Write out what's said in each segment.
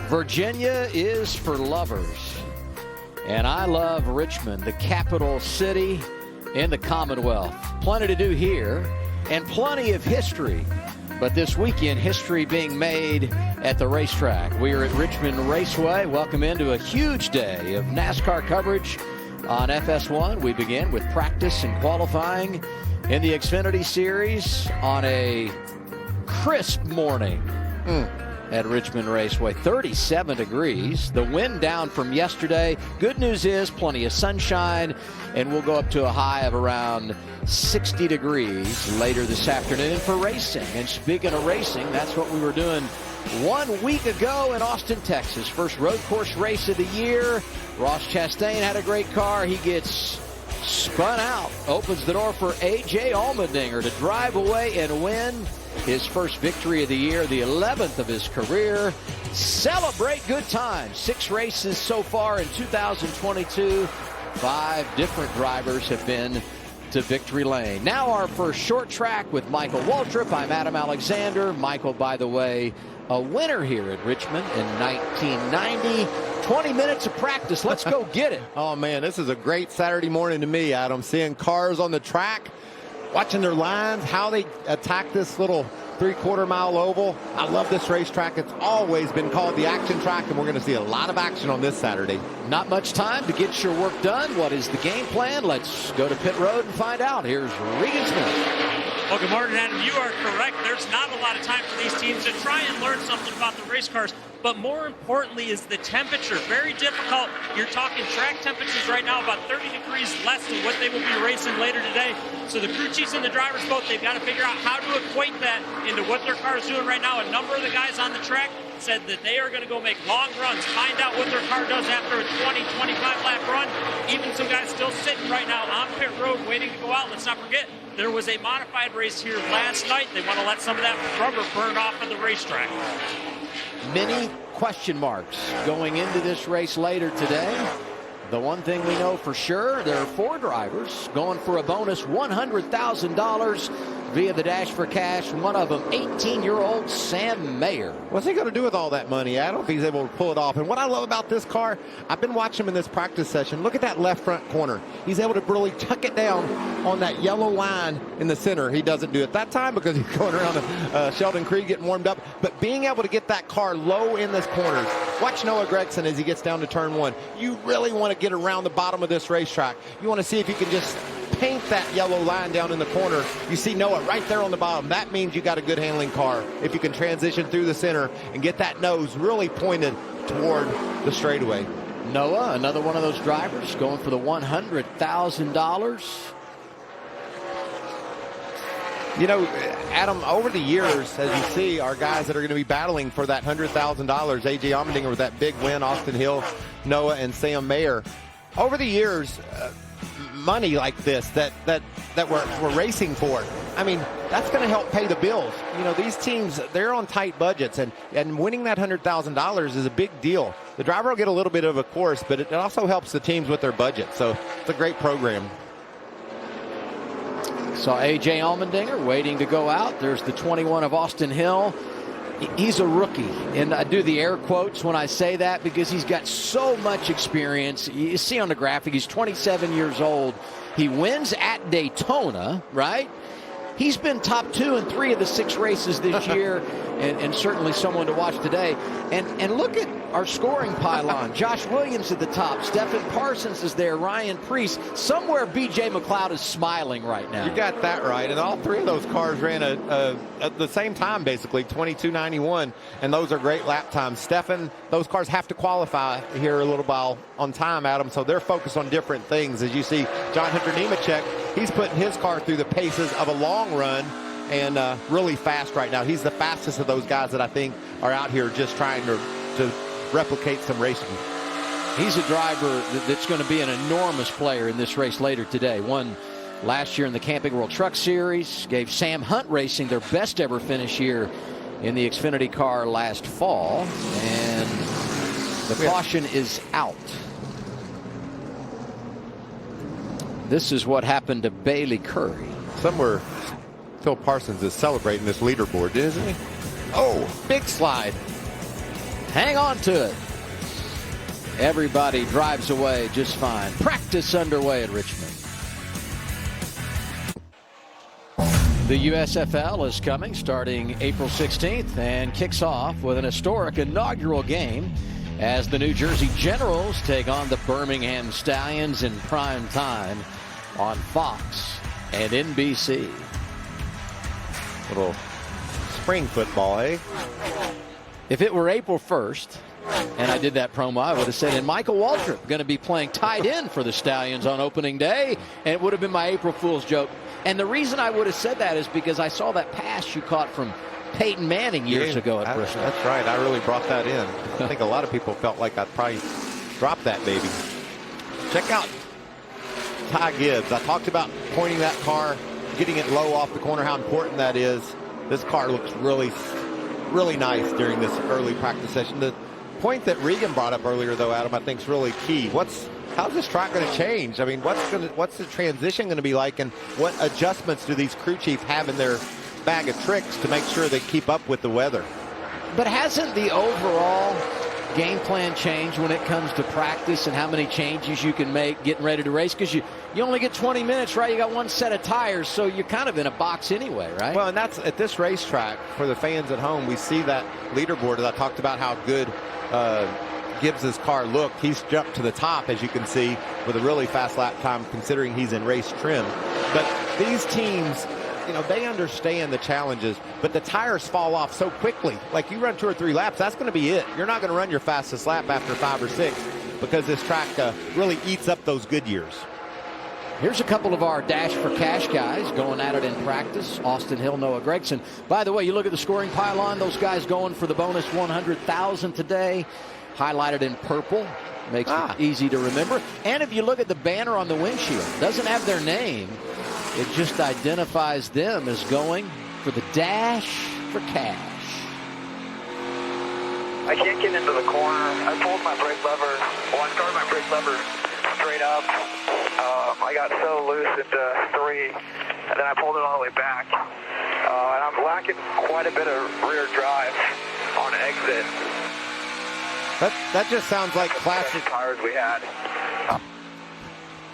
Virginia is for lovers. And I love Richmond, the capital city in the Commonwealth. Plenty to do here and plenty of history. But this weekend, history being made at the racetrack. We are at Richmond Raceway. Welcome into a huge day of NASCAR coverage on FS1. We begin with practice and qualifying in the Xfinity Series on a crisp morning at Richmond Raceway. 37 degrees. The wind down from yesterday. Good news is plenty of sunshine, and we'll go up to a high of around 60 degrees later this afternoon for racing. And speaking of racing, that's what we were doing 1 week ago in Austin, Texas. First road course race of the year. Ross Chastain had a great car. He gets spun out. Opens the door for A.J. Allmendinger to drive away and win his first victory of the year, the 11th of his career. Celebrate good times. 6 races so far in 2022. 5 different drivers have been to victory lane. Now our first short track with Michael Waltrip. I'm Adam Alexander. Michael, by the way, a winner here at Richmond in 1990. 20 minutes of practice. Let's go get it. Oh, man, this is a great Saturday morning to me, Adam. Seeing cars on the track, watching their lines, how they attack this little 3/4 mile oval. I love this racetrack. It's always been called the action track, and we're going to see a lot of action on this Saturday. Not much time to get your work done. What is the game plan? Let's go to pit road and find out. Here's Regan Smith. Well, good morning, Adam. You are correct. There's not a lot of time for these teams to try and learn something about the race cars. But more importantly is the temperature. Very difficult. You're talking track temperatures right now about 30 degrees less than what they will be racing later today. So the crew chiefs and the drivers both, they've got to figure out how to equate that into what their car is doing right now. A number of the guys on the track said that they are going to go make long runs, find out what their car does after a 20, 25 lap run. Even some guys still sitting right now on pit road waiting to go out. Let's not forget, there was a modified race here last night. They want to let some of that rubber burn off of the racetrack. Many question marks going into this race later today. The one thing we know for sure, there are 4 drivers going for a bonus $100,000 via the Dash for Cash. One of them, 18-year-old Sam Mayer. What's he going to do with all that money? I don't think he's able to pull it off. And what I love about this car, I've been watching him in this practice session. Look at that left front corner. He's able to really tuck it down on that yellow line in the center. He doesn't do it that time because he's going around Sheldon Creed getting warmed up. But being able to get that car low in this corner. Watch Noah Gragson as he gets down to turn 1. You really want to get around the bottom of this racetrack. You want to see if you can just paint that yellow line down in the corner. You see Noah right there on the bottom. That means you got a good handling car. If you can transition through the center and get that nose really pointed toward the straightaway. Noah, another one of those drivers going for the $100,000. You know, Adam, over the years, as you see, our guys that are going to be battling for that $100,000, A.J. Allmendinger with that big win, Austin Hill, Noah, and Sam Mayer. Over the years, money like this that we're racing for, I mean, that's going to help pay the bills. You know, these teams, they're on tight budgets, and winning that $100,000 is a big deal. The driver will get a little bit of a course, but it also helps the teams with their budget. So it's a great program. Saw A.J. Allmendinger waiting to go out. There's the 21 of Austin Hill. He's a rookie, and I do the air quotes when I say that because he's got so much experience. You see on the graphic, he's 27 years old. He wins at Daytona, right? He's been top 2 in 3 of the 6 races this year, and certainly someone to watch today. And look at our scoring pylon. Josh Williams at the top. Stephen Parsons is there. Ryan Preece. Somewhere B.J. McLeod is smiling right now. You got that right. And all 3 of those cars ran at the same time, basically, 22.91. And those are great lap times. Stephen, those cars have to qualify here a little while on time, Adam. So they're focused on different things. As you see, John Hunter Nemechek, he's putting his car through the paces of a long run and really fast right now. He's the fastest of those guys that I think are out here just trying to replicate some racing. He's a driver that's going to be an enormous player in this race later today. Won last year in the Camping World Truck Series, gave Sam Hunt Racing their best ever finish here in the Xfinity car last fall, and the caution is out. This is what happened to Bailey Curry. Somewhere Phil Parsons is celebrating this leaderboard, isn't he? Oh, big slide. Hang on to it. Everybody drives away just fine. Practice underway at Richmond. The USFL is coming starting April 16th and kicks off with an historic inaugural game as the New Jersey Generals take on the Birmingham Stallions in prime time on Fox and NBC. Little spring football, eh? If it were April 1st and I did that promo, I would have said, and Michael Waltrip going to be playing tight end for the Stallions on opening day, and it would have been my April Fool's joke. And the reason I would have said that is because I saw that pass you caught from Peyton Manning years ago at Bristol. That's right. I really brought that in. I think a lot of people felt like I'd probably drop that baby. Check out Ty Gibbs. I talked about pointing that car, getting it low off the corner, how important that is. This car looks really, really nice during this early practice session. The point that Regan brought up earlier, though, Adam, I think is really key. How's this track going to change? I mean, what's the transition going to be like, and what adjustments do these crew chiefs have in their bag of tricks to make sure they keep up with the weather? But hasn't the overall game plan changed when it comes to practice and how many changes you can make getting ready to race? Because you only get 20 minutes, right? You got one set of tires, so you're kind of in a box anyway, right? Well, and that's at this racetrack for the fans at home. We see that leaderboard as I talked about how good Gibbs's car looked. He's jumped to the top, as you can see, with a really fast lap time considering he's in race trim. But these teams, you know, they understand the challenges, but the tires fall off so quickly. Like, you run 2 or 3 laps, that's going to be it. You're not going to run your fastest lap after 5 or 6 because this track really eats up those good years. Here's a couple of our Dash for Cash guys going at it in practice. Austin Hill, Noah Gregson. By the way, you look at the scoring pylon, those guys going for the bonus $100,000 today, highlighted in purple. Makes it easy to remember. And if you look at the banner on the windshield, doesn't have their name. It just identifies them as going for the Dash for Cash. I can't get into the corner. I pulled my brake lever. Well, I started my brake lever straight up. I got so loose into 3, and then I pulled it all the way back. And I'm lacking quite a bit of rear drive on exit. That just sounds like classic tires we had.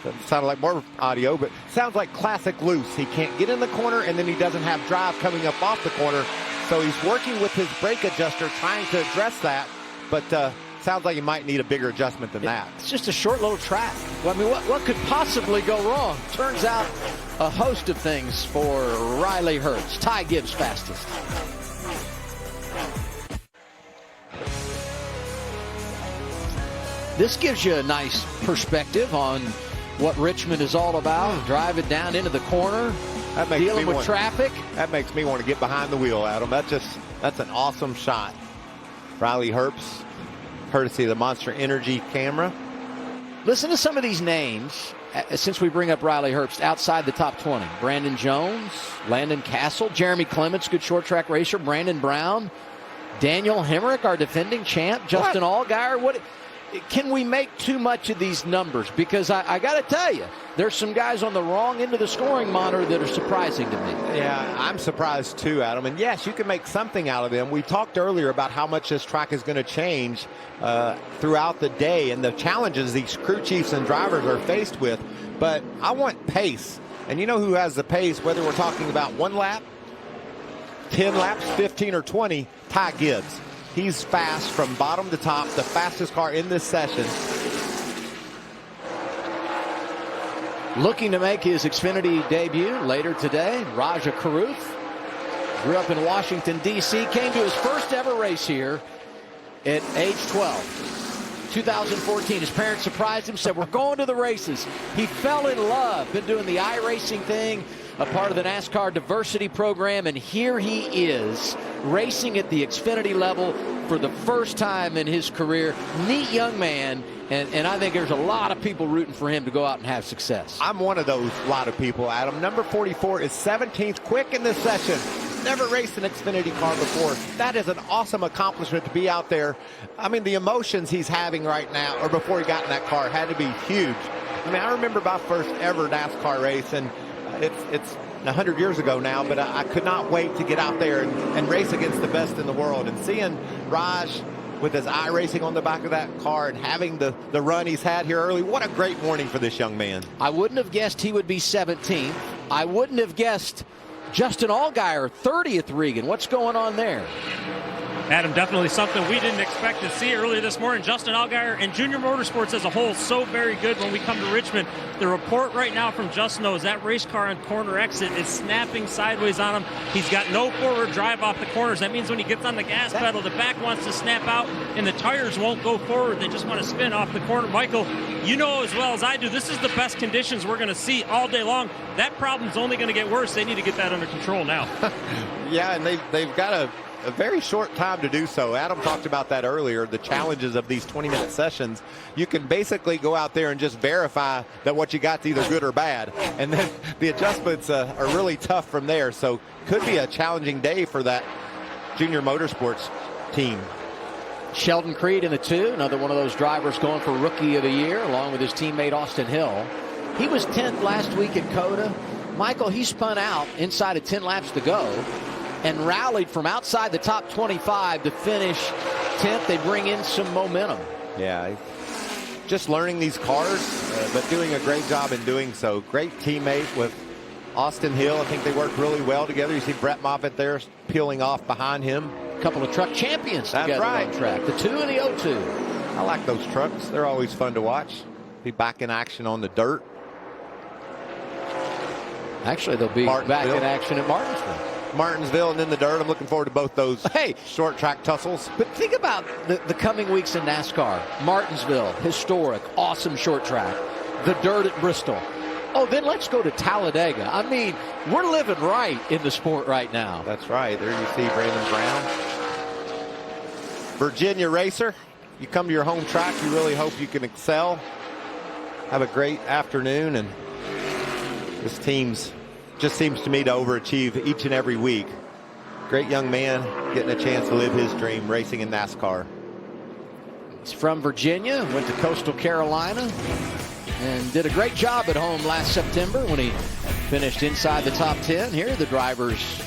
Doesn't sound like more audio, but sounds like classic loose. He can't get in the corner, and then he doesn't have drive coming up off the corner. So he's working with his brake adjuster, trying to address that. But sounds like he might need a bigger adjustment than that. It's just a short little track. Well, I mean, what could possibly go wrong? Turns out a host of things for Riley Herbst. Ty Gibbs fastest. This gives you a nice perspective on what Richmond is all about. Drive it down into the corner, dealing with traffic. That makes me want to get behind the wheel, Adam. That's an awesome shot. Riley Herbst, courtesy of the Monster Energy camera. Listen to some of these names, since we bring up Riley Herbst, outside the top 20. Brandon Jones, Landon Castle, Jeremy Clements, good short track racer, Brandon Brown, Daniel Hemrick, our defending champ, Justin Allgaier. What? Can we make too much of these numbers? Because I got to tell you, there's some guys on the wrong end of the scoring monitor that are surprising to me. Yeah, I'm surprised too, Adam. And yes, you can make something out of them. We talked earlier about how much this track is going to change throughout the day and the challenges these crew chiefs and drivers are faced with. But I want pace. And you know who has the pace, whether we're talking about 1 lap, 10 laps, 15 or 20, Ty Gibbs. He's fast from bottom to top, the fastest car in this session. Looking to make his Xfinity debut later today, Raja Karuth. Grew up in Washington, D.C., came to his first ever race here at age 12. 2014, his parents surprised him, said, we're going to the races. He fell in love, been doing the iRacing thing, a part of the NASCAR diversity program, and here he is racing at the Xfinity level for the first time in his career. Neat young man, and I think there's a lot of people rooting for him to go out and have success. I'm one of those lot of people, Adam. Number 44 is 17th quick in this session. Never raced an Xfinity car before. That is an awesome accomplishment to be out there. I mean, the emotions he's having right now, or before he got in that car, had to be huge. I mean, I remember my first ever NASCAR race, and it's 100 years ago now, but I could not wait to get out there and race against the best in the world. And seeing Raj with his iRacing on the back of that car and having the run he's had here early. What a great morning for this young man. I wouldn't have guessed he would be 17th. I wouldn't have guessed Justin Allgaier 30th, Regan. What's going on there? Adam, definitely something we didn't expect to see earlier this morning. Justin Allgaier and Junior Motorsports as a whole, so very good when we come to Richmond. The report right now from Justin, though, is that race car on corner exit is snapping sideways on him. He's got no forward drive off the corners. That means when he gets on the gas pedal, the back wants to snap out, and the tires won't go forward. They just want to spin off the corner. Michael, you know as well as I do, this is the best conditions we're going to see all day long. That problem's only going to get worse. They need to get that under control now. Yeah, and they've got a very short time to do so. Adam talked about that earlier, the challenges of these 20-minute sessions. You can basically go out there and just verify that what you got is either good or bad, and then the adjustments are really tough from there. So could be a challenging day for that Junior Motorsports team. Sheldon Creed in the 2, another one of those drivers going for Rookie of the Year, along with his teammate Austin Hill. He was 10th last week at COTA. Michael, he spun out inside of 10 laps to go and rallied from outside the top 25 to finish 10th. They bring in some momentum. Yeah, just learning these cars, but doing a great job in doing so. Great teammate with Austin Hill. I think they work really well together. You see Brett Moffitt there peeling off behind him. A couple of truck champions That's together right. on track. The 2 and the 02. I like those trucks. They're always fun to watch. Be back in action on the dirt. Actually, they'll be back in action at Martinsville and in the dirt. I'm looking forward to both those short track tussles. But think about the coming weeks in NASCAR. Martinsville, historic, awesome short track. The dirt at Bristol. Oh, then let's go to Talladega. I mean, we're living right in the sport right now. That's right. There you see Brandon Brown. Virginia racer. You come to your home track, you really hope you can excel. Have a great afternoon, and this team's just seems to me to overachieve each and every week. Great young man getting a chance to live his dream, racing in NASCAR. He's from Virginia, went to Coastal Carolina, and did a great job at home last September when he finished inside the top 10. Here are the drivers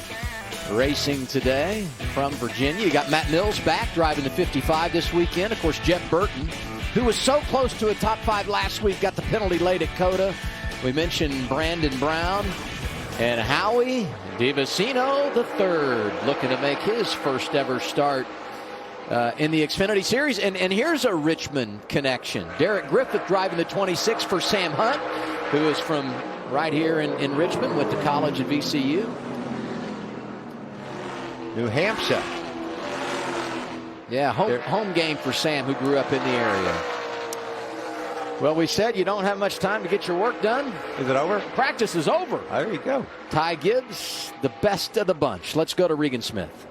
racing today from Virginia. You got Matt Mills back driving the 55 this weekend. Of course, Jeff Burton, who was so close to a top 5 last week, got the penalty late at COTA. We mentioned Brandon Brown. And Howie DiVicino III looking to make his first ever start in the Xfinity Series. And here's a Richmond connection. Derek Griffith driving the 26 for Sam Hunt, who is from right here in Richmond, went to college at VCU. New Hampshire. Yeah, home game for Sam, who grew up in the area. Well, we said you don't have much time to get your work done. Is it over? Practice is over. There you go. Ty Gibbs, the best of the bunch. Let's go to Regan Smith.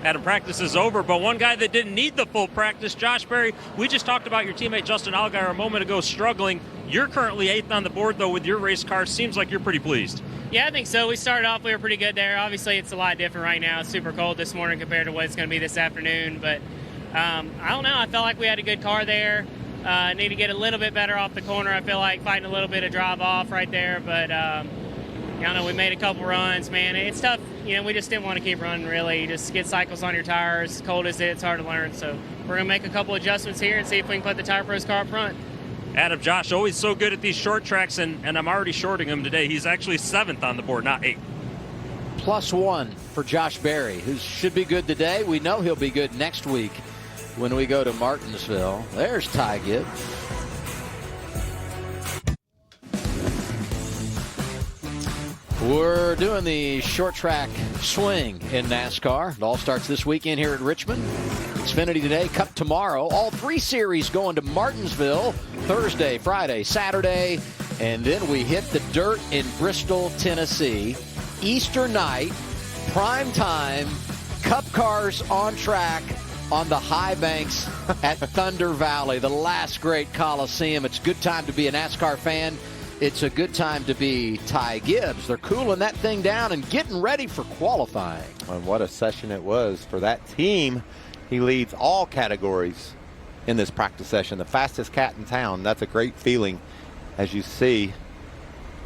Adam, practice is over, but one guy that didn't need the full practice, Josh Berry. We just talked about your teammate Justin Allgaier a moment ago struggling. You're currently 8th on the board, though, with your race car. Seems like you're pretty pleased. Yeah, I think so. We started off, we were pretty good there. Obviously, it's a lot different right now. It's super cold this morning compared to what it's going to be this afternoon. But I don't know. I felt like we had a good car there. Need to get a little bit better off the corner. I feel like fighting a little bit of drive off right there. But, I don't know, we made a couple runs, man. It's tough. You know, we just didn't want to keep running, really. Just get cycles on your tires. Cold as it's hard to learn. So we're going to make a couple adjustments here and see if we can put the Tire Pros car up front. Adam, Josh, always so good at these short tracks, and I'm already shorting him today. He's actually 7th on the board, not 8th. +1 for Josh Berry, who should be good today. We know he'll be good next week when we go to Martinsville. There's Ty Gibbs. We're doing the short track swing in NASCAR. It all starts this weekend here at Richmond. Xfinity today, Cup tomorrow. All 3 series going to Martinsville Thursday, Friday, Saturday, and then we hit the dirt in Bristol, Tennessee. Easter night, prime time, Cup cars on track on the high banks at Thunder Valley, the last great Coliseum. It's a good time to be a NASCAR fan. It's a good time to be Ty Gibbs. They're cooling that thing down and getting ready for qualifying. And what a session it was for that team. He leads all categories in this practice session. The fastest cat in town. That's a great feeling. As you see,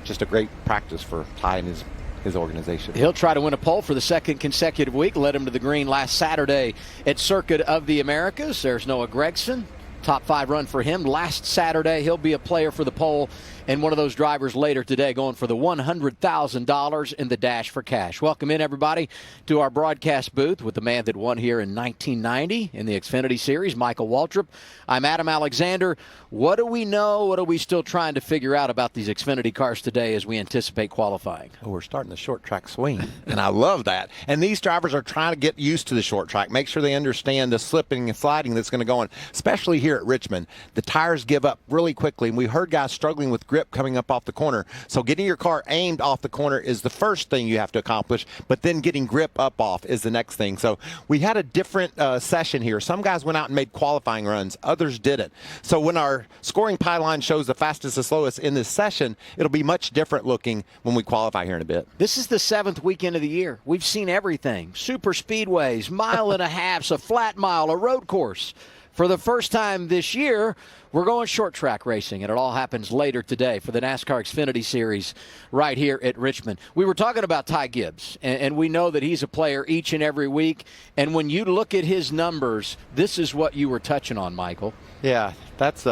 just a great practice for Ty and his organization. He'll try to win a pole for the second consecutive week. Led him to the green last Saturday at Circuit of the Americas. There's Noah Gragson. Top 5 run for him last Saturday. He'll be a player for the pole and one of those drivers later today going for the $100,000 in the Dash for Cash. Welcome in, everybody, to our broadcast booth with the man that won here in 1990 in the Xfinity Series, Michael Waltrip. I'm Adam Alexander. What do we know? What are we still trying to figure out about these Xfinity cars today as we anticipate qualifying? Oh, we're starting the short track swing, and I love that. And these drivers are trying to get used to the short track, make sure they understand the slipping and sliding that's going to go on, especially here at Richmond. The tires give up really quickly, and we heard guys struggling with grip coming up off the corner. So getting your car aimed off the corner is the first thing you have to accomplish, but then getting grip up off is the next thing. So we had a different session here. Some guys went out and made qualifying runs. Others didn't. So when our scoring pylon shows the fastest and slowest in this session, it'll be much different looking when we qualify here in a bit. This is the 7th weekend of the year. We've seen everything. Super speedways, mile and a halves, a flat mile, a road course. For the first time this year, we're going short track racing, and it all happens later today for the NASCAR Xfinity Series right here at Richmond. We were talking about Ty Gibbs, and we know that he's a player each and every week. And when you look at his numbers, this is what you were touching on, Michael. Yeah, that's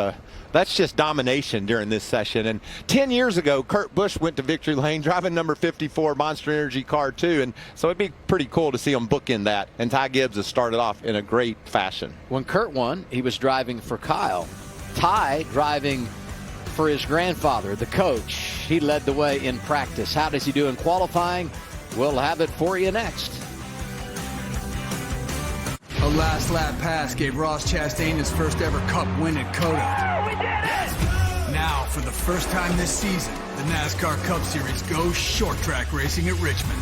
just domination during this session. And 10 years ago, Kurt Busch went to victory lane driving number 54 Monster Energy car too, and so it'd be pretty cool to see him bookend that. And Ty Gibbs has started off in a great fashion. When Kurt won, he was driving for Kyle. Ty driving for his grandfather, the coach. He led the way in practice. How does he do in qualifying? We'll have it for you next. A last lap pass gave Ross Chastain his first ever Cup win at COTA. Now, for the first time this season, the NASCAR Cup Series goes short track racing at Richmond.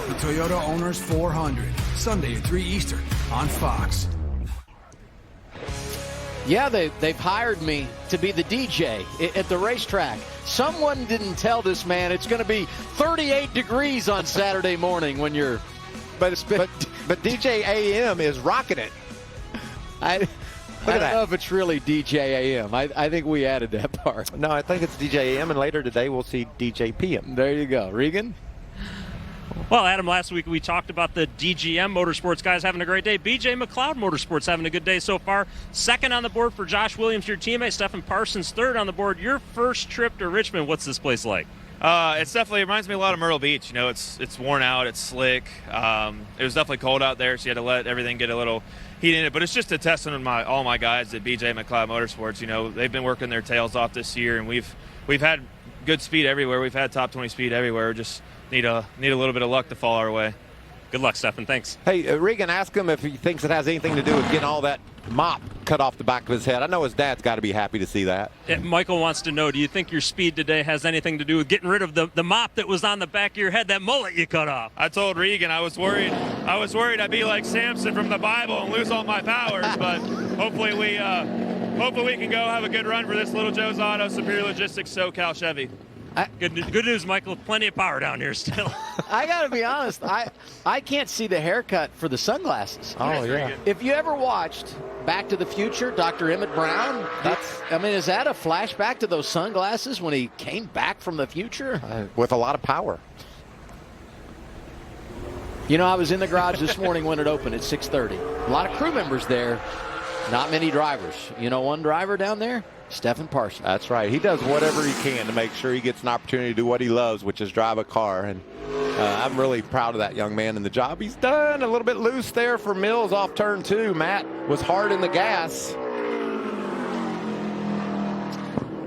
The Toyota Owners 400, Sunday at 3 Eastern on Fox. Yeah, they've hired me to be the DJ at the racetrack. Someone didn't tell this man it's going to be 38 degrees on Saturday morning when you're... But DJ AM is rocking it. I don't know if it's really DJ AM. I think we added that part. No, I think it's DJ AM, and later today we'll see DJ PM. There you go. Regan? Well, Adam, last week we talked about the DGM Motorsports guys having a great day. BJ McLeod Motorsports having a good day so far. Second on the board for Josh Williams, your teammate. Stephen Parsons, third on the board. Your first trip to Richmond, what's this place like? It's definitely, it reminds me a lot of Myrtle Beach. You know, it's worn out, it's slick. It was definitely cold out there, so you had to let everything get a little heat in it. But it's just a testament to all my guys at BJ McLeod Motorsports. You know, they've been working their tails off this year, and we've had good speed everywhere. We've had top 20 speed everywhere. Just need a little bit of luck to fall our way. Good luck, Stephen. Thanks. Hey, Regan, ask him if he thinks it has anything to do with getting all that mop cut off the back of his head. I know his dad's got to be happy to see that. Yeah, Michael wants to know, do you think your speed today has anything to do with getting rid of the mop that was on the back of your head, that mullet you cut off? I told Regan I was worried I'd be like Samson from the Bible and lose all my powers, but hopefully we can go have a good run for this Little Joe's Auto, Superior Logistics, SoCal Chevy. Good news, Michael. Plenty of power down here still. I got to be honest. I can't see the haircut for the sunglasses. Oh, yeah. If you ever watched Back to the Future, Dr. Emmett Brown, is that a flashback to those sunglasses when he came back from the future? With a lot of power. You know, I was in the garage this morning when it opened at 6:30. A lot of crew members there, not many drivers. You know one driver down there? Stephen Parsons. That's right. He does whatever he can to make sure he gets an opportunity to do what he loves, which is drive a car. And I'm really proud of that young man and the job he's done. A little bit loose there for Mills off turn 2. Matt was hard in the gas.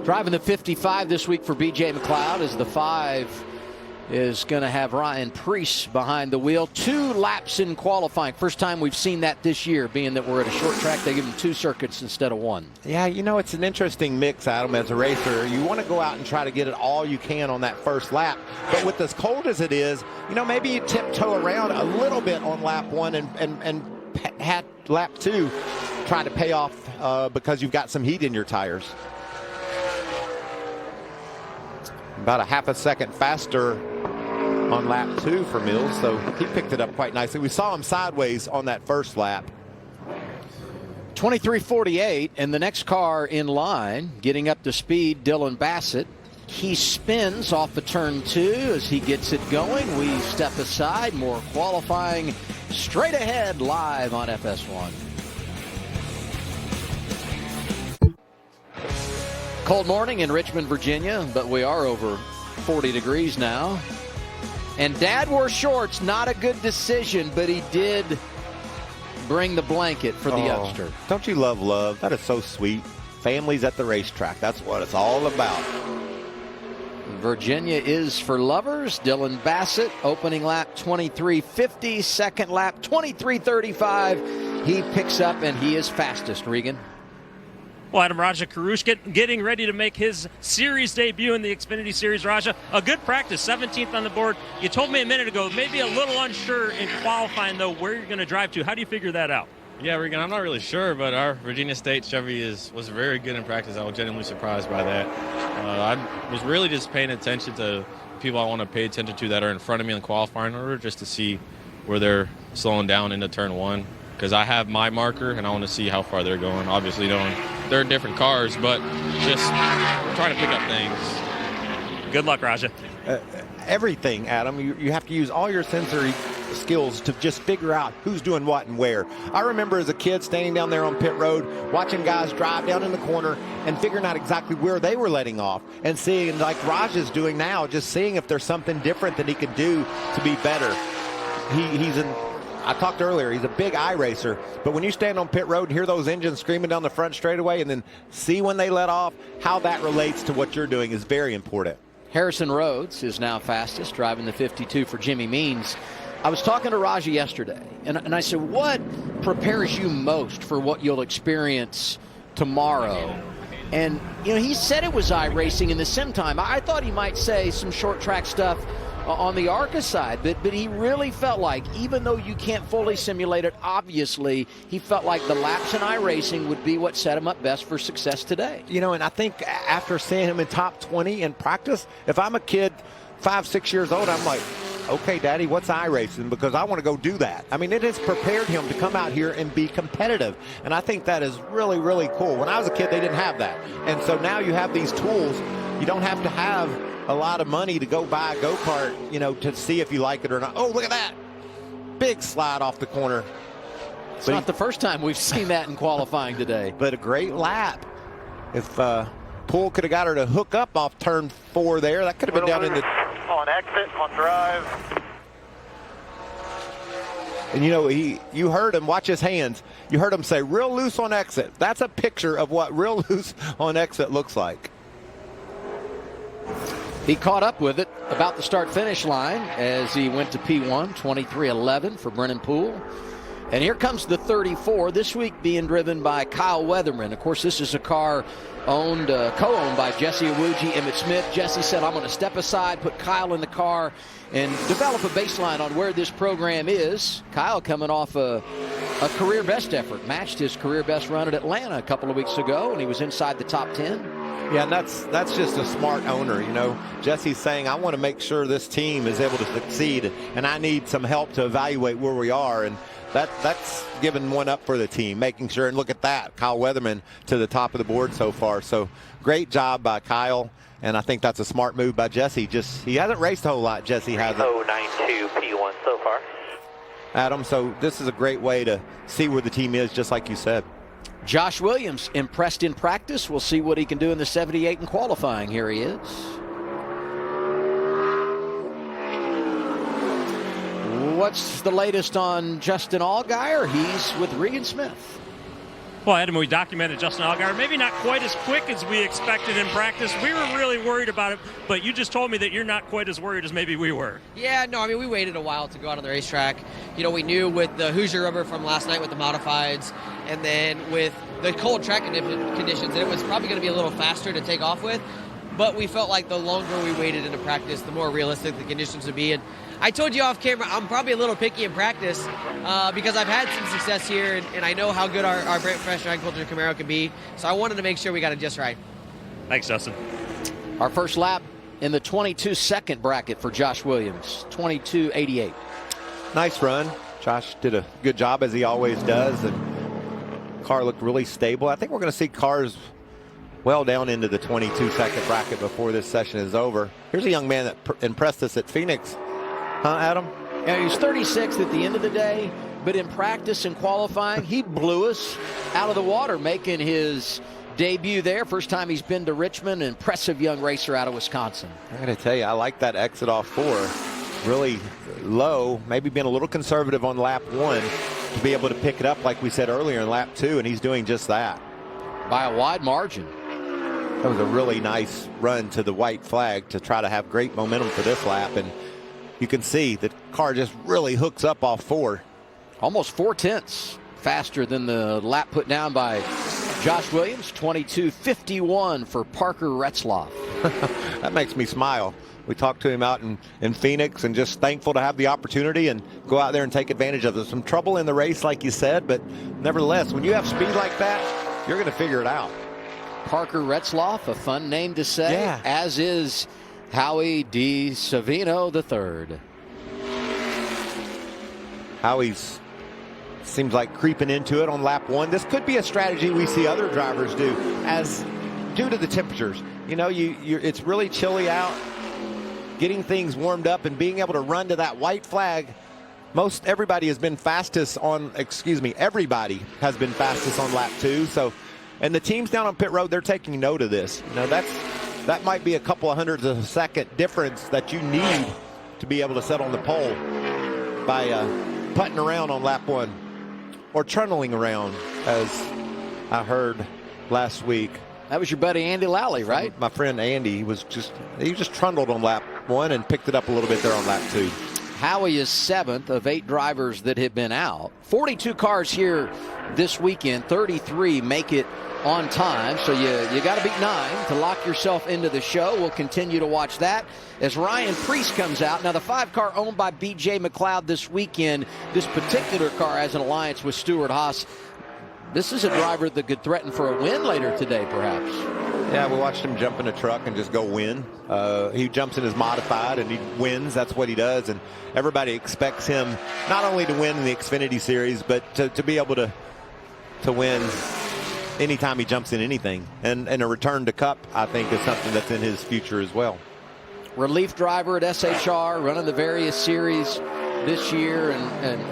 Driving the 55 this week for BJ McLeod as the 5 is going to have Ryan Preece behind the wheel. 2 laps in qualifying. First time we've seen that this year, being that we're at a short track. They give him 2 circuits instead of 1. Yeah, you know, it's an interesting mix, Adam, as a racer. You want to go out and try to get it all you can on that first lap. But with as cold as it is, you know, maybe you tiptoe around a little bit on lap 1 and had lap 2 try to pay off because you've got some heat in your tires. About a half a second faster on lap 2 for Mills, so he picked it up quite nicely. We saw him sideways on that first lap. 23:48, and the next car in line, getting up to speed, Dylan Bassett. He spins off of turn 2 as he gets it going. We step aside. More qualifying straight ahead live on FS1. Cold morning in Richmond, Virginia, but we are over 40 degrees now. And Dad wore shorts, not a good decision, but he did bring the blanket for the youngster. Don't you love love? That is so sweet. Families at the racetrack, that's what it's all about. Virginia is for lovers. Dylan Bassett, opening lap 23:50, second lap 23:35. He picks up and he is fastest, Regan. Well, Adam, Raja Karush getting ready to make his series debut in the Xfinity Series. Raja, a good practice, 17th on the board. You told me a minute ago, maybe a little unsure in qualifying, though, where you're going to drive to. How do you figure that out? Yeah, Regan, I'm not really sure, but our Virginia State Chevy was very good in practice. I was genuinely surprised by that. I was really just paying attention to people I want to pay attention to that are in front of me in the qualifying order, just to see where they're slowing down into turn 1. Because I have my marker, and I want to see how far they're going. Obviously, knowing they're in different cars, but just trying to pick up things. Good luck, Raja. Everything, Adam. You have to use all your sensory skills to just figure out who's doing what and where. I remember as a kid standing down there on pit road, watching guys drive down in the corner and figuring out exactly where they were letting off, and seeing, like Raj is doing now, just seeing if there's something different that he could do to be better. I talked earlier, he's a big iRacer, but when you stand on pit road and hear those engines screaming down the front straightaway and then see when they let off, how that relates to what you're doing is very important. Harrison Rhodes is now fastest, driving the 52 for Jimmy Means. I was talking to Raja yesterday, and I said, what prepares you most for what you'll experience tomorrow? And, he said it was iRacing in the sim time. I thought he might say some short track stuff on the ARCA side, but he really felt like, even though you can't fully simulate it, obviously, he felt like the laps in iRacing would be what set him up best for success today. And I think after seeing him in top 20 in practice, if I'm a kid 5-6 years old, I'm like, okay, Daddy, what's iRacing? Because I want to go do that. I mean, it has prepared him to come out here and be competitive. And I think that is really, really cool. When I was a kid, they didn't have that. And so now you have these tools. You don't have to have a lot of money to go buy a go-kart, to see if you like it or not. Oh, look at that. Big slide off the corner. It's not the first time we've seen that in qualifying today. But a great lap. If Poole could have got her to hook up off turn 4 there, that could have been down in the... On exit, on drive. And you heard him, watch his hands. You heard him say, real loose on exit. That's a picture of what real loose on exit looks like. He caught up with it about the start-finish line as he went to P1, 23:11 for Brennan Poole. And here comes the 34, this week being driven by Kyle Weatherman. Of course, this is a car co-owned by Jesse Awuji, Emmett Smith. Jesse said, I'm going to step aside, put Kyle in the car, and develop a baseline on where this program is. Kyle coming off a career best effort, matched his career best run at Atlanta a couple of weeks ago, and he was inside the top 10. Yeah, and that's just a smart owner, Jesse's saying, I want to make sure this team is able to succeed, and I need some help to evaluate where we are. And that's giving one up for the team, making sure, and look at that, Kyle Weatherman to the top of the board so far. So great job by Kyle, and I think that's a smart move by Jesse. He hasn't raced a whole lot, Jesse hasn't. 092 P1 so far. Adam, so this is a great way to see where the team is, just like you said. Josh Williams impressed in practice. We'll see what he can do in the 78 in qualifying. Here he is. What's the latest on Justin Allgaier? He's with Regan Smith. Well, Adam, we documented Justin Allgaier. Maybe not quite as quick as we expected in practice. We were really worried about it, but you just told me that you're not quite as worried as maybe we were. Yeah, no, we waited a while to go out on the racetrack. We knew with the Hoosier rubber from last night with the modifieds, and then with the cold track conditions, that it was probably going to be a little faster to take off with. But we felt like the longer we waited into practice, the more realistic the conditions would be. And I told you off camera, I'm probably a little picky in practice because I've had some success here, and I know how good our brand fresh agriculture Camaro can be. So I wanted to make sure we got it just right. Thanks, Justin. Our first lap in the 22-second bracket for Josh Williams, 22:88. Nice run. Josh did a good job, as he always does, and car looked really stable. I think we're going to see cars well down into the 22-second bracket before this session is over. Here's a young man that impressed us at Phoenix. Huh, Adam? Yeah, he was 36th at the end of the day, but in practice and qualifying, he blew us out of the water, making his debut there. First time he's been to Richmond. Impressive young racer out of Wisconsin. I got to tell you, I like that exit off 4. Really low, maybe being a little conservative on lap 1 to be able to pick it up like we said earlier in lap 2, and he's doing just that. By a wide margin. That was a really nice run to the white flag to try to have great momentum for this lap, and you can see the car just really hooks up off 4. Almost 4/10 faster than the lap put down by Josh Williams. 22:51 for Parker Retzlaff. That makes me smile. We talked to him out in Phoenix, and just thankful to have the opportunity and go out there and take advantage of it. Some trouble in the race, like you said, but nevertheless, when you have speed like that, you're going to figure it out. Parker Retzlaff, a fun name to say, yeah. As is Howie D. Savino III. Howie's seems like creeping into it on lap 1. This could be a strategy we see other drivers do, as due to the temperatures. You know, it's really chilly out. Getting things warmed up and being able to run to that white flag. Everybody has been fastest on lap 2. So, and the teams down on pit road, they're taking note of this. You know, that might be a couple of hundredths of a second difference that you need to be able to set on the pole by putting around on lap 1 or trundling around, as I heard last week. That was your buddy Andy Lally, right? My friend Andy, he just trundled on lap 1 and picked it up a little bit there on lap 2. Howie is 7th of 8 drivers that have been out. 42 cars here this weekend. 33 make it on time. So you got to beat 9 to lock yourself into the show. We'll continue to watch that as Ryan Preece comes out. Now, the 5 car owned by B.J. McLeod this weekend. This particular car has an alliance with Stewart Haas. This is a driver that could threaten for a win later today, perhaps. Yeah, we watched him jump in a truck and just go win. He jumps in his modified and he wins. That's what he does. And everybody expects him not only to win in the Xfinity Series, but to be able to win anytime he jumps in anything. And a return to Cup, I think, is something that's in his future as well. Relief driver at SHR, running the various series this year. And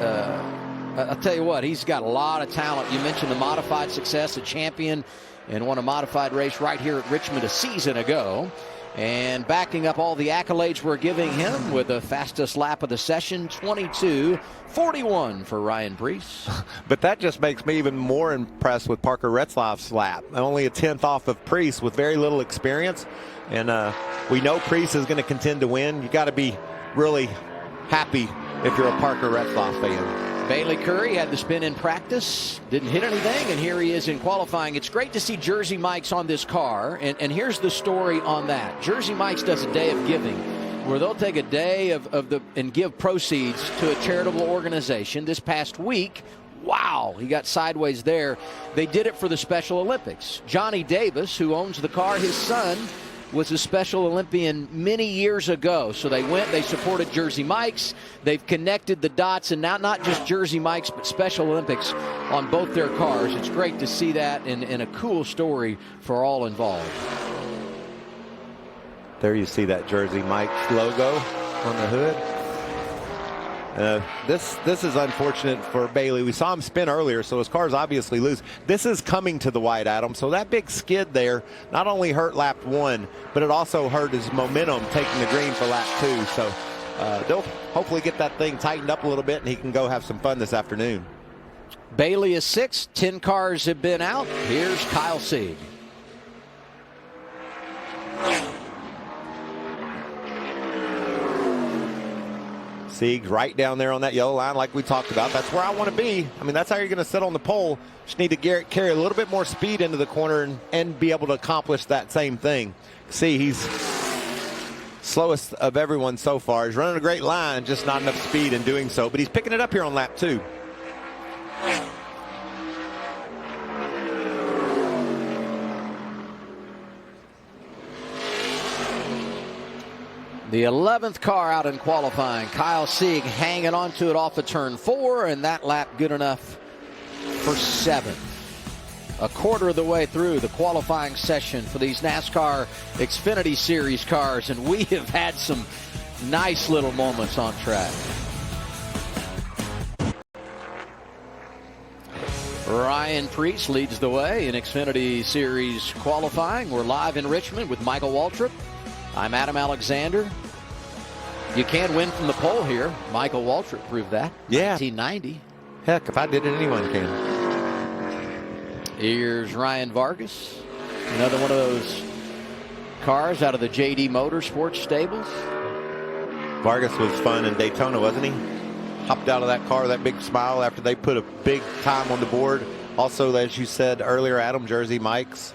I'll tell you what, he's got a lot of talent. You mentioned the modified success, a champion and won a modified race right here at Richmond a season ago. And backing up all the accolades we're giving him with the fastest lap of the session, 22:41 for Ryan Preece. But that just makes me even more impressed with Parker Retzlaff's lap. Only a 10th off of Preece with very little experience. And we know Preece is going to contend to win. You got to be really happy if you're a Parker Retzlaff fan. Bailey Curry had the spin in practice, didn't hit anything, and here he is in qualifying. It's great to see Jersey Mike's on this car, and here's the story on that. Jersey Mike's does a day of giving, where they'll take a day and give proceeds to a charitable organization. This past week, wow, he got sideways there. They did it for the Special Olympics. Johnny Davis, who owns the car, his son was a Special Olympian many years ago. So they supported Jersey Mike's. They've connected the dots, and now not just Jersey Mike's, but Special Olympics on both their cars. It's great to see that, and a cool story for all involved. There you see that Jersey Mike's logo on the hood. This is unfortunate for Bailey. We saw him spin earlier, so his car's obviously loose. This is coming to the white, Adam. So that big skid there not only hurt lap 1, but it also hurt his momentum taking the green for lap 2. So they'll hopefully get that thing tightened up a little bit, and he can go have some fun this afternoon. Bailey is 6th. 10 cars have been out. Here's Kyle Sieg. Sieg's right down there on that yellow line like we talked about. That's where I want to be. I mean, that's how you're going to sit on the pole. Just need to carry a little bit more speed into the corner and be able to accomplish that same thing. See, he's slowest of everyone so far. He's running a great line, just not enough speed in doing so. But he's picking it up here on lap 2. The 11th car out in qualifying. Kyle Sieg hanging on to it off of turn 4, and that lap good enough for 7th. a quarter of the way through the qualifying session for these NASCAR Xfinity Series cars, and we have had some nice little moments on track. Ryan Preece leads the way in Xfinity Series qualifying. We're live in Richmond with Michael Waltrip. I'm Adam Alexander. You can win from the pole here. Michael Waltrip proved that. Yeah. 1990. Heck, if I did it, anyone can. Here's Ryan Vargas. Another one of those cars out of the JD Motorsports stables. Vargas was fun in Daytona, wasn't he? Hopped out of that car, that big smile after they put a big time on the board. Also, as you said earlier, Adam, Jersey Mike's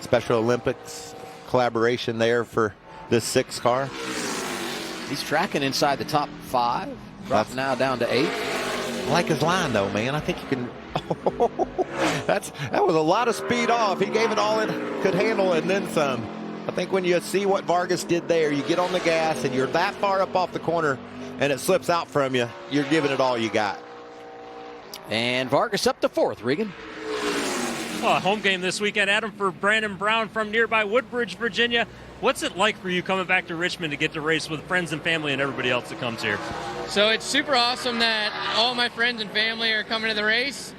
Special Olympics collaboration there for this 6 car. He's tracking inside the top 5. Dropping now down to 8. I like his line, though, man. I think you can. That was a lot of speed off. He gave it all it could handle and then some. I think when you see what Vargas did there, you get on the gas and you're that far up off the corner and it slips out from you, you're giving it all you got. And Vargas up to 4th, Regan. Well, a home game this weekend, Adam, for Brandon Brown from nearby Woodbridge, Virginia. What's it like for you coming back to Richmond to get to race with friends and family and everybody else that comes here? So it's super awesome that all my friends and family are coming to the race.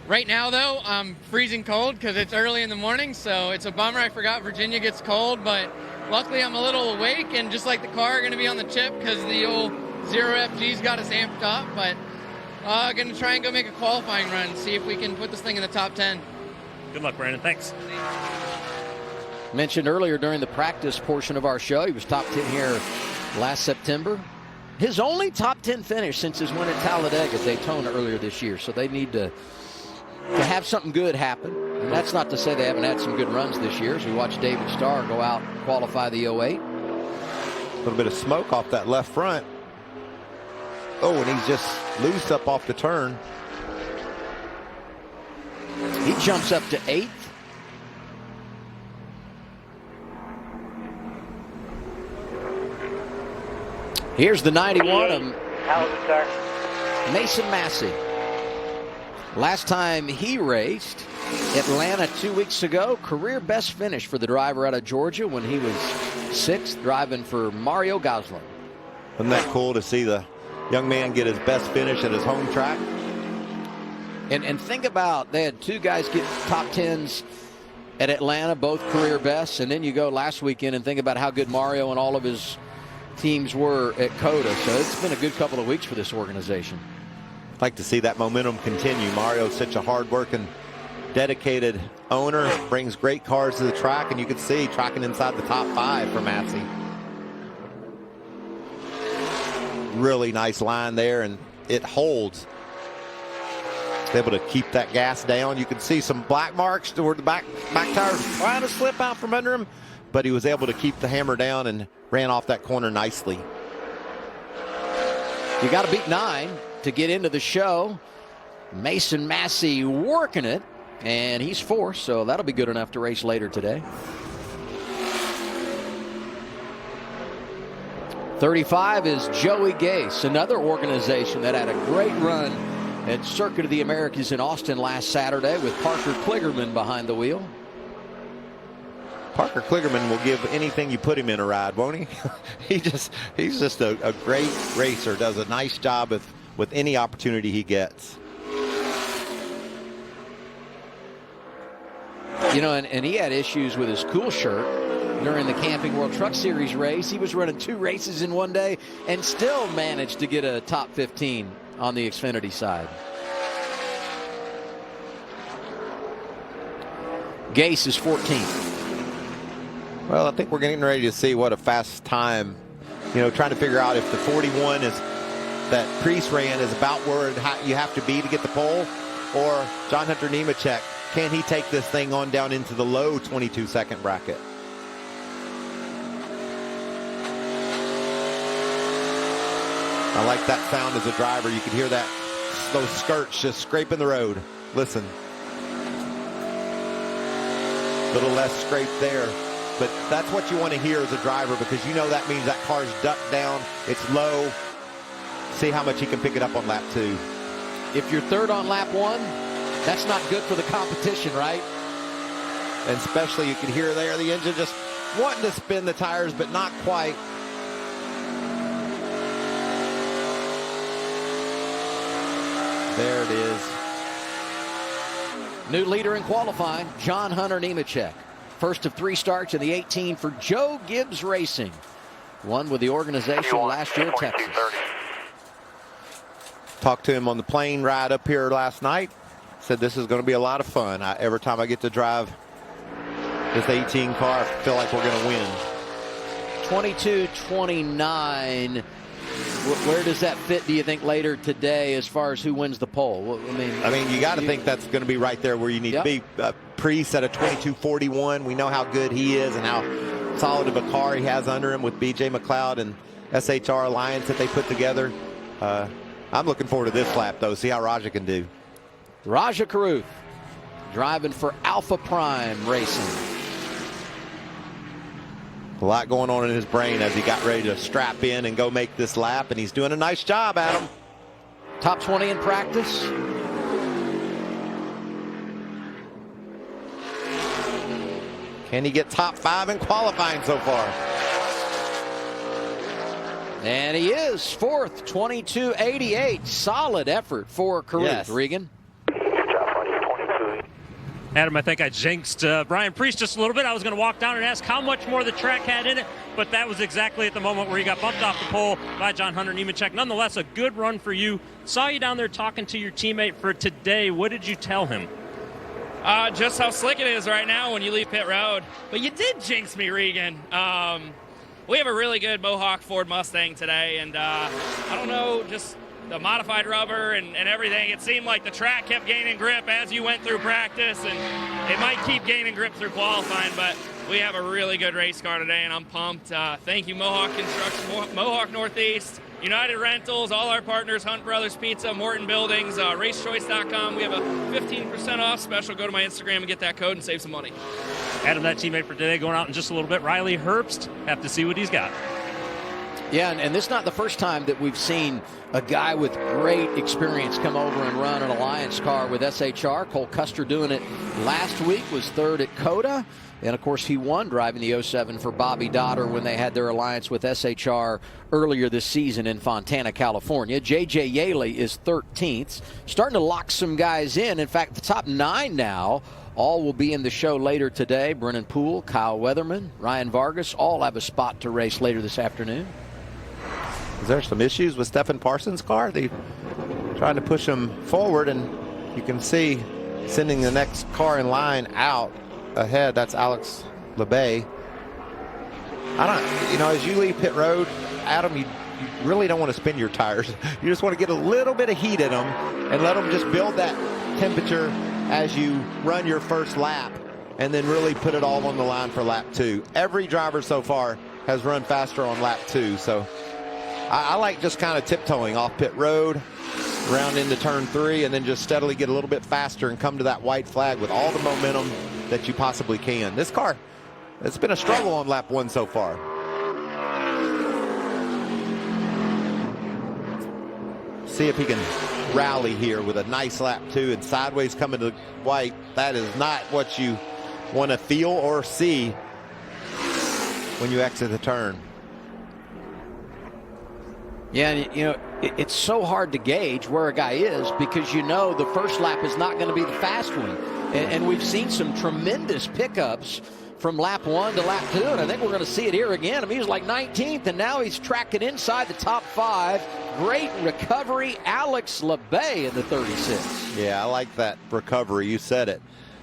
Right now, though, I'm freezing cold because it's early in the morning, so it's a bummer. I forgot Virginia gets cold, but luckily I'm a little awake, and just like the car, going to be on the chip because the old 0FG's got us amped up, but going to try and go make a qualifying run, see if we can put this thing in the top 10. Good luck, Brandon. Thanks. Mentioned earlier during the practice portion of our show, he was top 10 here last September. His only top 10 finish since his win at Talladega, Daytona, earlier this year. So they need to have something good happen. And that's not to say they haven't had some good runs this year. As we watch David Starr go out and qualify the 08. A little bit of smoke off that left front. Oh, and he's just loose up off the turn. He jumps up to 8th. Here's the 91 of Mason Massey. Last time he raced, Atlanta 2 weeks ago, career best finish for the driver out of Georgia when he was 6th, driving for Mario Gosling. Isn't that cool to see the young man get his best finish at his home track? And think about, they had 2 guys get top 10s at Atlanta, both career bests, and then you go last weekend and think about how good Mario and all of his teams were at COTA. So it's been a good couple of weeks for this organization. I'd like to see that momentum continue. Mario's such a hard-working, dedicated owner, brings great cars to the track, and you can see tracking inside the top 5 for Massey. Really nice line there, and it holds. Able to keep that gas down. You can see some black marks toward the back tire trying to slip out from under him, but he was able to keep the hammer down and ran off that corner nicely. You got to beat 9 to get into the show. Mason Massey working it, and he's 4th, so that'll be good enough to race later today. 35 is Joey Gase, another organization that had a great run at Circuit of the Americas in Austin last Saturday with Parker Kligerman behind the wheel. Parker Kligerman will give anything you put him in a ride, won't he? He's just a great racer, does a nice job with any opportunity he gets. You know, and he had issues with his cool shirt during the Camping World Truck Series race. He was running 2 races in one day and still managed to get a top 15 on the Xfinity side. Gase is 14th. Well, I think we're getting ready to see what a fast time, trying to figure out if the 41 is that Preece ran is about where you have to be to get the pole, or John Hunter Nemechek, can he take this thing on down into the low 22-second bracket? I like that sound as a driver. You can hear those skirts just scraping the road. Listen. A little less scrape there. But that's what you want to hear as a driver, because you know that means that car's ducked down, it's low. See how much he can pick it up on lap 2. If you're 3rd on lap 1, That's not good for the competition, right? And especially you could hear there the engine just wanting to spin the tires, but not quite. There it is. New leader in qualifying, John Hunter Nemechek. First of 3 starts in the 18 for Joe Gibbs Racing. Won with the organization last year at Texas. Talked to him on the plane ride up here last night. Said this is going to be a lot of fun. Every time I get to drive this 18 car, I feel like we're going to win. 22-29. Where does that fit, do you think, later today as far as who wins the pole? I mean, you got to think that's going to be right there where you need to be. Priest at a 22-41. We know how good he is and how solid of a car he has under him with B.J. McLeod and SHR Alliance that they put together. I'm looking forward to this lap, though. See how Raja can do. Raja Caruth driving for Alpha Prime Racing. A lot going on in his brain as he got ready to strap in and go make this lap, and he's doing a nice job, Adam. Top 20 in practice. Can he get top 5 in qualifying so far? And he is 4th, 22.88. Solid effort for Caruth. Yes. Regan. Adam, I think I jinxed Brian Priest just a little bit. I was going to walk down and ask how much more the track had in it, but that was exactly at the moment where he got bumped off the pole by John Hunter Nemechek. Nonetheless, a good run for you. Saw you down there talking to your teammate for today. What did you tell him? Just how slick it is right now when you leave pit road. But you did jinx me, Regan. We have a really good Mohawk Ford Mustang today, and I don't know, just the modified rubber and everything. It seemed like the track kept gaining grip as you went through practice, and it might keep gaining grip through qualifying, but we have a really good race car today, and I'm pumped. Thank you, Mohawk Construction, Mohawk Northeast, United Rentals, all our partners, Hunt Brothers Pizza, Morton Buildings, racechoice.com. We have a 15% off special. Go to my Instagram and get that code and save some money. Adam, that teammate for today going out in just a little bit. Riley Herbst, have to see what he's got. Yeah, and this is not the first time that we've seen a guy with great experience come over and run an Alliance car with SHR. Cole Custer doing it last week, was 3rd at COTA. And, of course, he won driving the 07 for Bobby Dotter when they had their alliance with SHR earlier this season in Fontana, California. J.J. Yaley is 13th. Starting to lock some guys in. In fact, the top 9 now all will be in the show later today. Brennan Poole, Kyle Weatherman, Ryan Vargas all have a spot to race later this afternoon. Is there some issues with Stephen Parsons' car? They're trying to push him forward, and you can see sending the next car in line out ahead. That's Alex LeBay. As you leave pit road, Adam, you really don't want to spin your tires. You just want to get a little bit of heat in them and let them just build that temperature as you run your first lap, and then really put it all on the line for lap 2. Every driver so far has run faster on lap 2, so I like just kind of tiptoeing off pit road, round into turn 3, and then just steadily get a little bit faster and come to that white flag with all the momentum that you possibly can. This car, it's been a struggle on lap 1 so far. See if he can rally here with a nice lap 2 and sideways coming to the white. That is not what you want to feel or see when you exit the turn. Yeah, it's so hard to gauge where a guy is because the first lap is not going to be the fast one. And we've seen some tremendous pickups from lap 1 to lap 2, and I think we're going to see it here again. I mean, he was like 19th, and now he's tracking inside the top 5. Great recovery, Alex LeBay in the 36. Yeah, I like that recovery. You said it.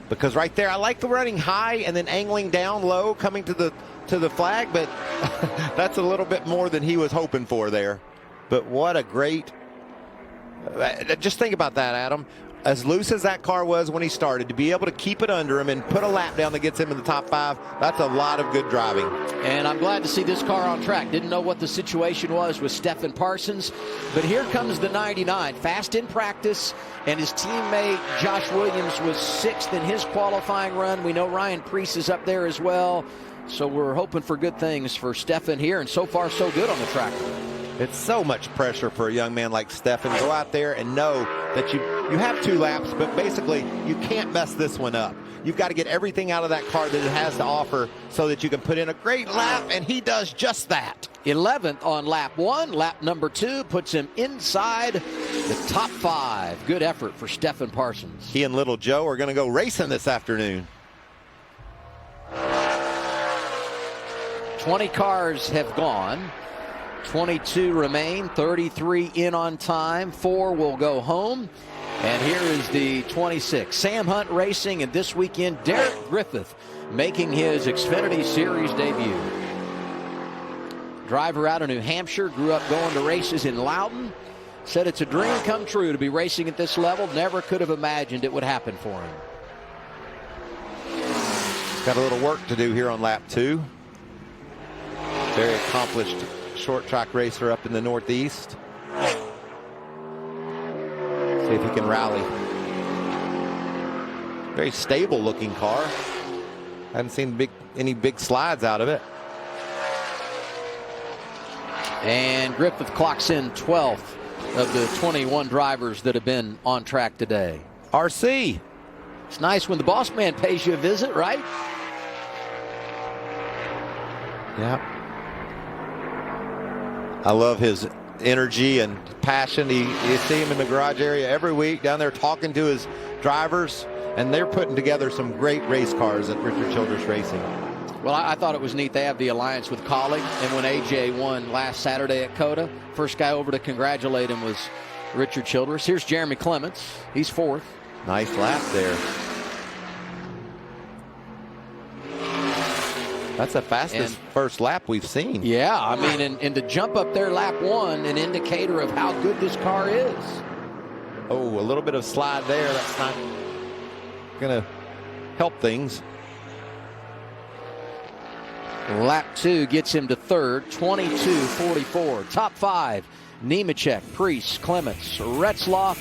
Because right there, I like the running high and then angling down low, coming to the flag, but that's a little bit more than he was hoping for there. But what a great, just think about that, Adam. As loose as that car was when he started, to be able to keep it under him and put a lap down that gets him in the top 5, that's a lot of good driving. And I'm glad to see this car on track. Didn't know what the situation was with Stephen Parsons, but here comes the 99. Fast in practice, and his teammate Josh Williams was 6th in his qualifying run. We know Ryan Priest is up there as well, so we're hoping for good things for Stephen here, and so far so good on the track. It's so much pressure for a young man like Stefan. Go out there and know that you have 2 laps, but basically you can't mess this one up. You've got to get everything out of that car that it has to offer so that you can put in a great lap, and he does just that. 11th on lap 1. Lap number 2 puts him inside the top 5. Good effort for Stefan Parsons. He and little Joe are going to go racing this afternoon. 20 cars have gone. 22 remain. 33 in on time. 4 will go home. And here is the 26. Sam Hunt Racing, and this weekend, Derek Griffith making his Xfinity Series debut. Driver out of New Hampshire, grew up going to races in Loudon. Said it's a dream come true to be racing at this level. Never could have imagined it would happen for him. Got a little work to do here on lap 2. Very accomplished short track racer up in the Northeast. See if he can rally. Very stable looking car. Haven't seen any big slides out of it. And Griffith clocks in 12th of the 21 drivers that have been on track today. RC. It's nice when the boss man pays you a visit, right? Yeah. I love his energy and passion. You see him in the garage area every week down there talking to his drivers, and they're putting together some great race cars at Richard Childress Racing. Well, I thought it was neat. They have the alliance with Colleague, and when AJ won last Saturday at COTA, first guy over to congratulate him was Richard Childress. Here's Jeremy Clements. He's 4th. Nice lap there. That's the fastest first lap we've seen. Yeah, I mean, and to jump up there lap 1, an indicator of how good this car is. Oh, a little bit of slide there. That's not going to help things. Lap 2 gets him to 3rd, 22:44. Top 5, Nemechek, Priest, Clements, Retzloff,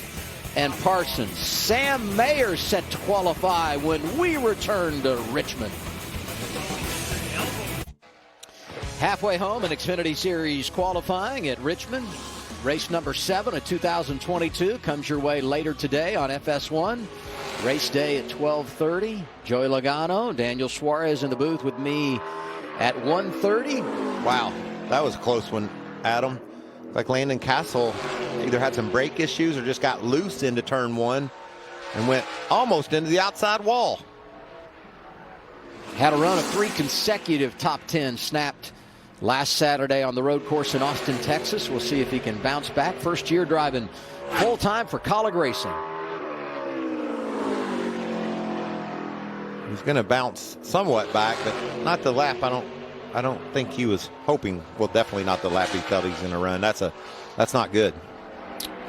and Parsons. Sam Mayer set to qualify when we return to Richmond. Halfway home in Xfinity Series qualifying at Richmond. Race number 7 of 2022 comes your way later today on FS1. Race day at 12:30. Joey Logano, Daniel Suarez in the booth with me at 1:30. Wow, that was a close one, Adam. Like Landon Castle either had some brake issues or just got loose into turn 1 and went almost into the outside wall. Had a run of 3 consecutive top 10 snapped last Saturday on the road course in Austin, Texas. We'll see if he can bounce back. First year driving full-time for Colleague Racing. He's going to bounce somewhat back, but not the lap I don't think he was hoping. Well, definitely not the lap he felt he's going to run. That's not good.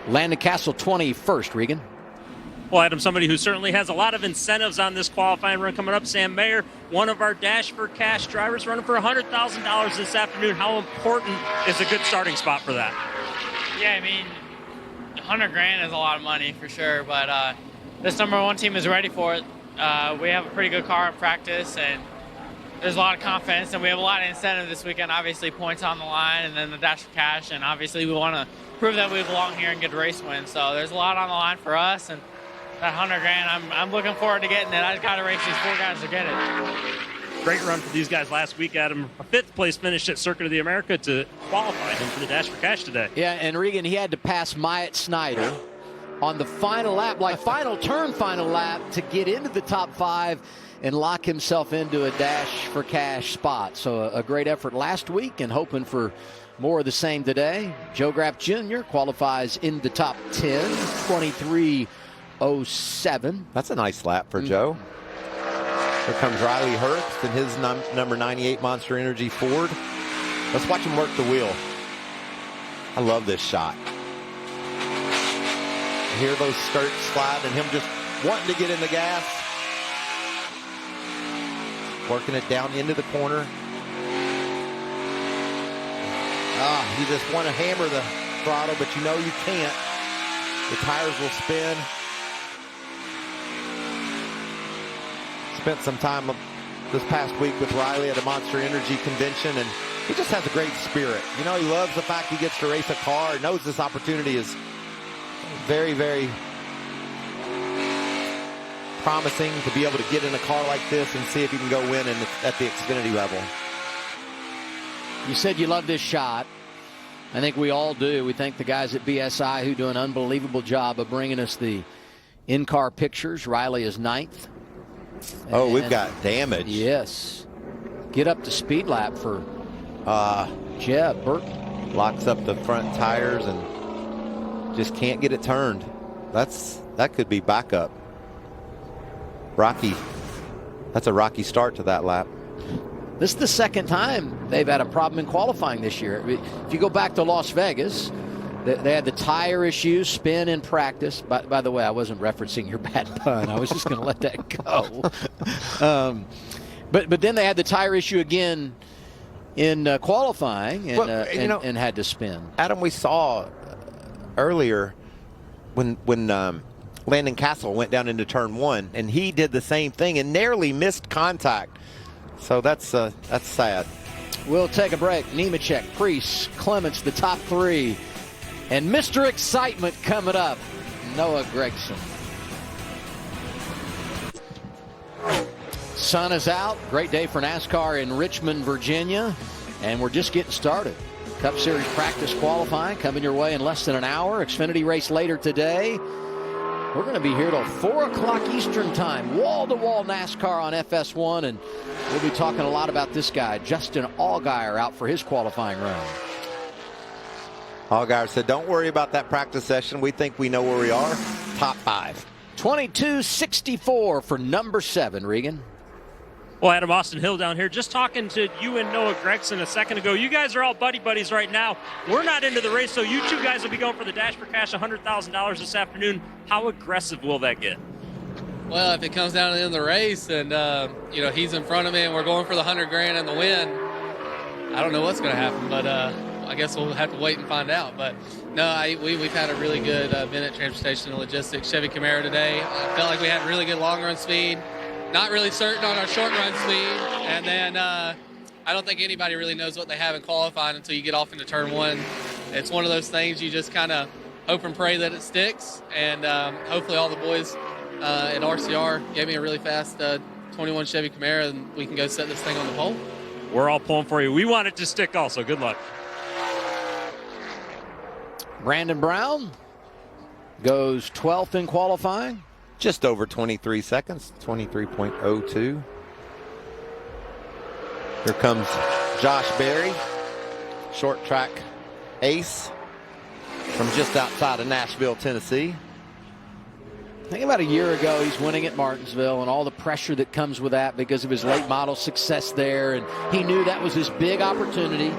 Landon Castle 21st, Regan. Well, Adam, somebody who certainly has a lot of incentives on this qualifying run coming up, Sam Mayer, one of our Dash for Cash drivers, running for $100,000 this afternoon. How important is a good starting spot for that? Yeah, I mean, $100,000 is a lot of money for sure, but this number 1 team is ready for it. We have a pretty good car in practice, and there's a lot of confidence, and we have a lot of incentive this weekend. Obviously, points on the line, and then the Dash for Cash, and obviously we want to prove that we belong here and get a race win. So there's a lot on the line for us, and that $100,000, I'm looking forward to getting it. I just got to race these 4 guys to get it. Great run for these guys last week, Adam. A 5th place finish at Circuit of the America to qualify him for the Dash for Cash today. Yeah, and Regan, he had to pass Myatt Snyder on the final lap, like final lap, to get into the top 5 and lock himself into a Dash for Cash spot. So a great effort last week, and hoping for more of the same today. Joe Graff Jr. qualifies in the top 10, 23:07. That's a nice lap for Joe. Here comes Riley Hurst in his number 98 Monster Energy Ford. Let's watch him work the wheel. I love this shot. Hear those skirts slide and him just wanting to get in the gas. Working it down into the corner. You just want to hammer the throttle, but you know you can't. The tires will spin. Spent some time this past week with Riley at a Monster Energy convention, and he just has a great spirit. You know, he loves the fact he gets to race a car, knows this opportunity is very, very promising to be able to get in a car like this and see if he can go win at the Xfinity level. You said you love this shot. I think we all do. We thank the guys at BSI who do an unbelievable job of bringing us the in-car pictures. Riley is 9th. Oh, we've got damage. Yes. Get up to speed lap for Jeb Burton. Locks up the front tires and just can't get it turned. That could be backup. Rocky. That's a rocky start to that lap. This is the second time they've had a problem in qualifying this year. If you go back to Las Vegas, they had the tire issue, spin in practice. By the way, I wasn't referencing your bad pun. I was just going to let that go. But then they had the tire issue again in qualifying and had to spin. Adam, we saw earlier when Landon Castle went down into turn 1, and he did the same thing and narrowly missed contact. So that's sad. We'll take a break. Nemechek, Priest, Clements, the top 3. And Mr. Excitement coming up, Noah Gragson. Sun is out. Great day for NASCAR in Richmond, Virginia. And we're just getting started. Cup Series practice qualifying coming your way in less than an hour. Xfinity race later today. We're going to be here till 4 o'clock Eastern time. Wall-to-wall NASCAR on FS1. And we'll be talking a lot about this guy, Justin Allgaier, out for his qualifying run. Allgaier said, don't worry about that practice session. We think we know where we are. Top 5. 22:64 for number 7, Regan. Well, Adam, Austin Hill down here, just talking to you and Noah Gragson a second ago. You guys are all buddies right now. We're not into the race, so you two guys will be going for the Dash for Cash, $100,000 this afternoon. How aggressive will that get? Well, if it comes down to the end of the race and, he's in front of me and we're going for the $100,000 and the win, I don't know what's going to happen, but I guess we'll have to wait and find out. But, no, we've had a really good Bennett Transportation and Logistics Chevy Camaro today. I felt like we had really good long-run speed. Not really certain on our short-run speed. And then I don't think anybody really knows what they have in qualifying until you get off into turn 1. It's one of those things you just kind of hope and pray that it sticks. And hopefully all the boys at RCR gave me a really fast 21 Chevy Camaro, and we can go set this thing on the pole. We're all pulling for you. We want it to stick also. Good luck. Brandon Brown goes 12th in qualifying. Just over 23 seconds, 23.02. Here comes Josh Berry, short track ace from just outside of Nashville, Tennessee. I think about a year ago, he's winning at Martinsville and all the pressure that comes with that because of his late model success there. And he knew that was his big opportunity.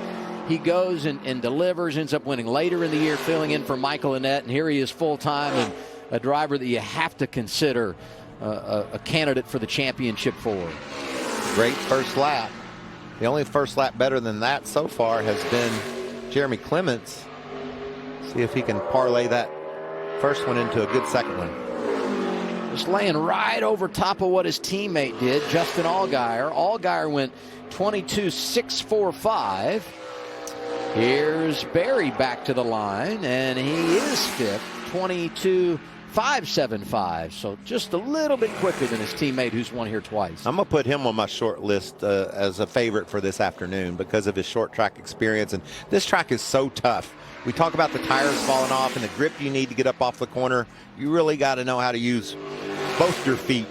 He goes and delivers, ends up winning later in the year, filling in for Michael Annett. And here he is full-time and a driver that you have to consider a candidate for the championship for. Great first lap. The only first lap better than that so far has been Jeremy Clements. See if he can parlay that first one into a good second one. Just laying right over top of what his teammate did, Justin Allgaier. Allgaier went 22.645. Here's Berry back to the line, and he is 5th, 22.575. So just a little bit quicker than his teammate who's won here twice. I'm going to put him on my short list as a favorite for this afternoon because of his short track experience. And this track is so tough. We talk about the tires falling off and the grip you need to get up off the corner. You really got to know how to use both your feet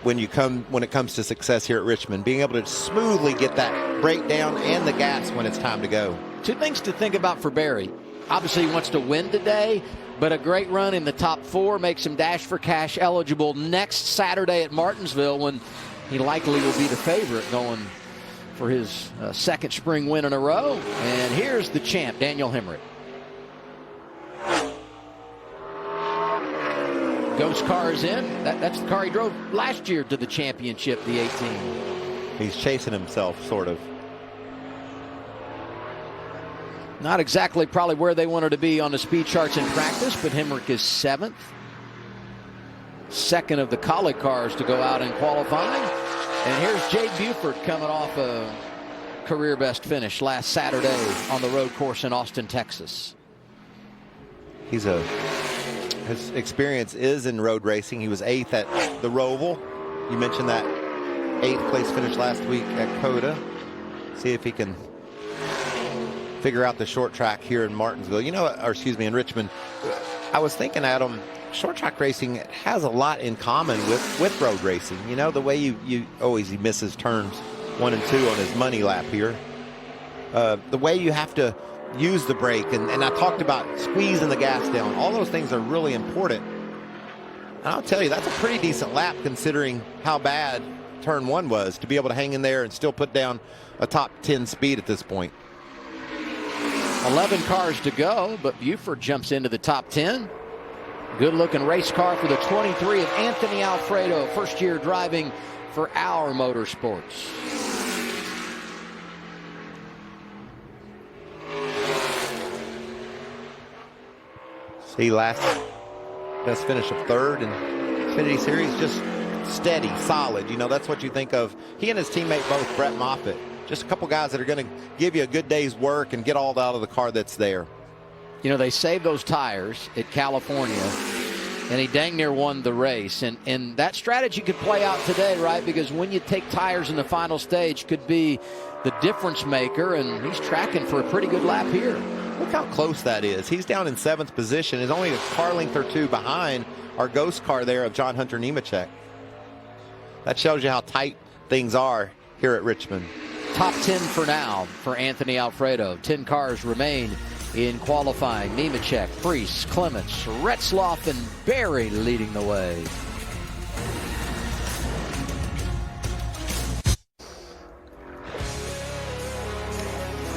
when it comes to success here at Richmond. Being able to smoothly get that brake down and the gas when it's time to go. Two things to think about for Berry. Obviously, he wants to win today, but a great run in the top 4 makes him Dash for Cash eligible next Saturday at Martinsville when he likely will be the favorite going for his second spring win in a row. And here's the champ, Daniel Hemrick. Ghost car is in. That's the car he drove last year to the championship, the 18. He's chasing himself, sort of. Not exactly probably where they wanted to be on the speed charts in practice, but Hemrick is 7th. Second of the Kaulig cars to go out in qualifying. And here's Jay Buford coming off a career best finish last Saturday on the road course in Austin, Texas. His experience is in road racing. He was 8th at the Roval. You mentioned that 8th place finish last week at COTA. See if he can figure out the short track here in Martinsville. You know, or excuse me, in Richmond. I was thinking, Adam, short track racing has a lot in common with road racing. You know, the way he misses turns 1 and 2 on his money lap here. The way you have to use the brake, and I talked about squeezing the gas down. All those things are really important. And I'll tell you, that's a pretty decent lap considering how bad turn 1 was, to be able to hang in there and still put down a top 10 speed at this point. 11 cars to go, but Buford jumps into the top 10. Good looking race car for the 23 of Anthony Alfredo, first year driving for Our Motorsports. See, last best finish of 3rd in Xfinity Series, just steady, solid. You know, that's what you think of. He and his teammate both, Brett Moffitt, just a couple guys that are going to give you a good day's work and get all out of the car that's there. You know, they saved those tires at California, and he dang near won the race. And that strategy could play out today, right? Because when you take tires in the final stage could be the difference maker, and he's tracking for a pretty good lap here. Look how close that is. He's down in 7th position. Is only a car length or 2 behind our ghost car there of John Hunter Nemechek. That shows you how tight things are here at Richmond. Top 10 for now for Anthony Alfredo. 10 cars remain in qualifying. Nemechek, Priest, Clements, Retzloff, and Berry leading the way.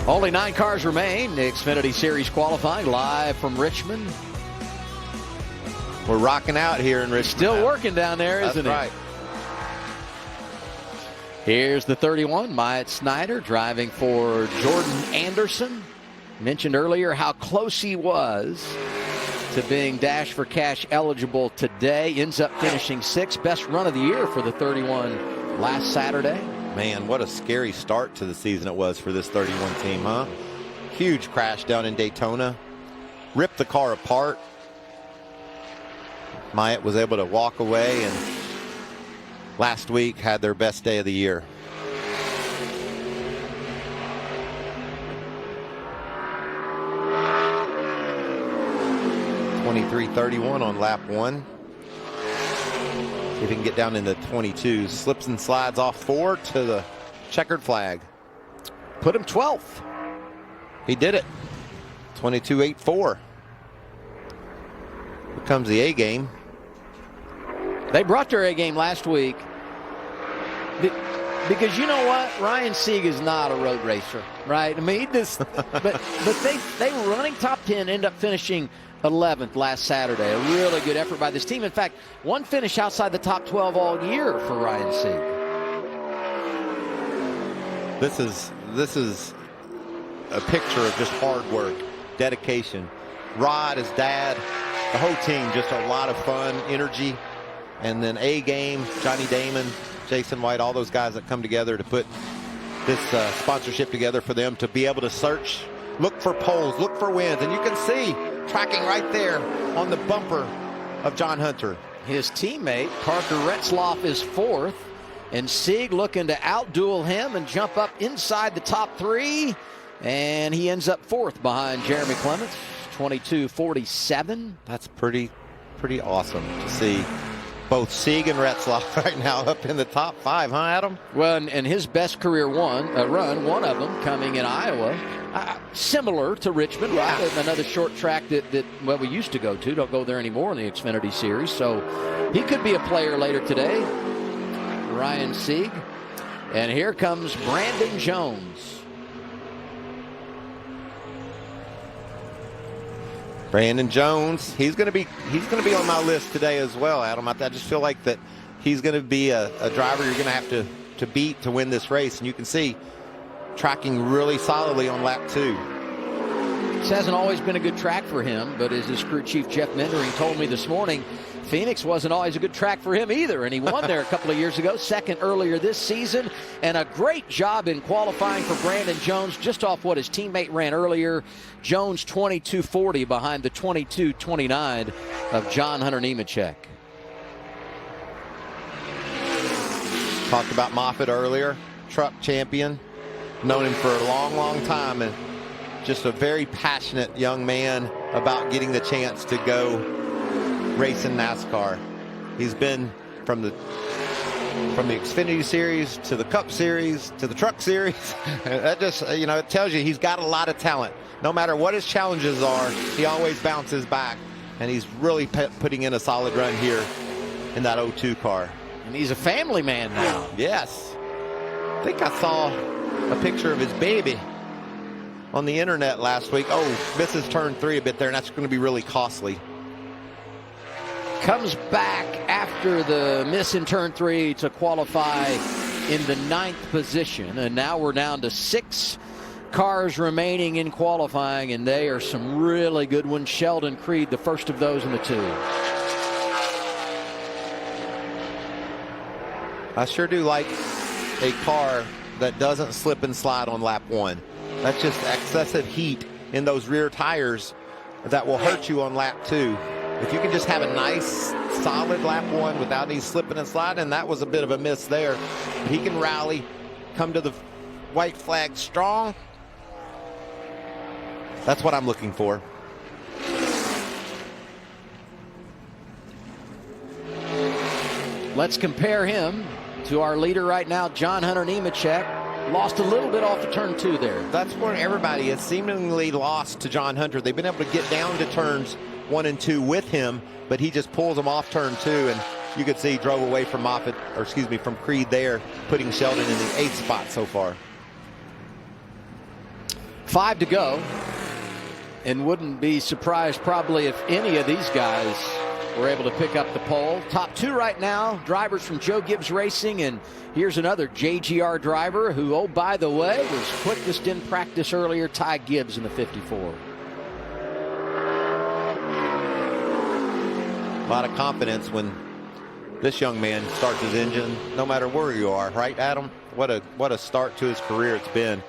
Only 9 cars remain. The Xfinity Series qualifying live from Richmond. We're rocking out here in Richmond. Still working down there, isn't it? That's right. Here's the 31, Myatt Snyder, driving for Jordan Anderson. Mentioned earlier how close he was to being Dash for Cash eligible today. Ends up finishing 6th. Best run of the year for the 31 last Saturday. Man, what a scary start to the season it was for this 31 team, huh? Huge crash down in Daytona. Ripped the car apart. Myatt was able to walk away, and last week had their best day of the year. .23.31 on lap 1. See if he can get down into 22. Slips and slides off 4 to the checkered flag. Put him 12th. He did it. 22.84. Here comes the A game. They brought their A game last week because you know what? Ryan Sieg is not a road racer, right? I mean, but they were running top 10, end up finishing 11th last Saturday. A really good effort by this team. In fact, one finish outside the top 12 all year for Ryan Sieg. This is a picture of just hard work, dedication. Rod, his dad, the whole team, just a lot of fun, energy. And then A game, Johnny Damon, Jason White, all those guys that come together to put this sponsorship together for them to be able to search, look for poles, look for wins. And you can see tracking right there on the bumper of John Hunter. His teammate, Parker Retzloff, is 4th. And Sieg looking to outduel him and jump up inside the top 3. And he ends up 4th behind Jeremy Clements, 22.47. That's pretty awesome to see. Both Sieg and Retzloff right now up in the top 5, huh, Adam? Well, and his best career run, one of them coming in Iowa, similar to Richmond, right? Another short track that we used to go to. Don't go there anymore in the Xfinity Series. So he could be a player later today, Ryan Sieg. And here comes Brandon Jones. Brandon Jones, he's going to be on my list today as well, Adam. I just feel like that he's going to be a driver you're going to have to beat to win this race. And you can see tracking really solidly on lap 2. Phoenix hasn't always been a good track for him, but as his crew chief Jeff Mendering told me this morning, Phoenix wasn't always a good track for him either, and he won there a couple of years ago, second earlier this season, and a great job in qualifying for Brandon Jones, just off what his teammate ran earlier. Jones 22:40 behind the 22:29 of John Hunter Nemechek. Talked about Moffitt earlier, truck champion, known him for a long, long time, and just a very passionate young man about getting the chance to go race in NASCAR. He's been from the Xfinity Series to the Cup Series to the Truck Series. That just, it tells you he's got a lot of talent. No matter what his challenges are, he always bounces back, and he's really putting in a solid run here in that 02 car. And he's a family man now. Yes. I think I saw a picture of his baby on the internet last week. Oh, misses turn 3 a bit there, and that's going to be really costly. Comes back after the miss in turn 3 to qualify in the 9th position. And now we're down to 6 cars remaining in qualifying, and they are some really good ones. Sheldon Creed, the first of those in the 2. I sure do like a car that doesn't slip and slide on lap 1. That's just excessive heat in those rear tires that will hurt you on lap 2. If you can just have a nice, solid lap 1 without any slipping and sliding, that was a bit of a miss there. He can rally, come to the white flag strong. That's what I'm looking for. Let's compare him to our leader right now, John Hunter Nemechek. Lost a little bit off the turn 2 there. That's where everybody has seemingly lost to John Hunter. They've been able to get down to turns 1 and 2 with him, but he just pulls them off turn 2, and you could see he drove away from from Creed there, putting Sheldon in the 8th spot so far. 5 to go, and wouldn't be surprised probably if any of these guys were able to pick up the pole. Top 2 right now, drivers from Joe Gibbs Racing, and here's another JGR driver who, oh, by the way, was quickest in practice earlier, Ty Gibbs in the 54. A lot of confidence when this young man starts his engine, no matter where you are, right, Adam? What a start to his career it's been.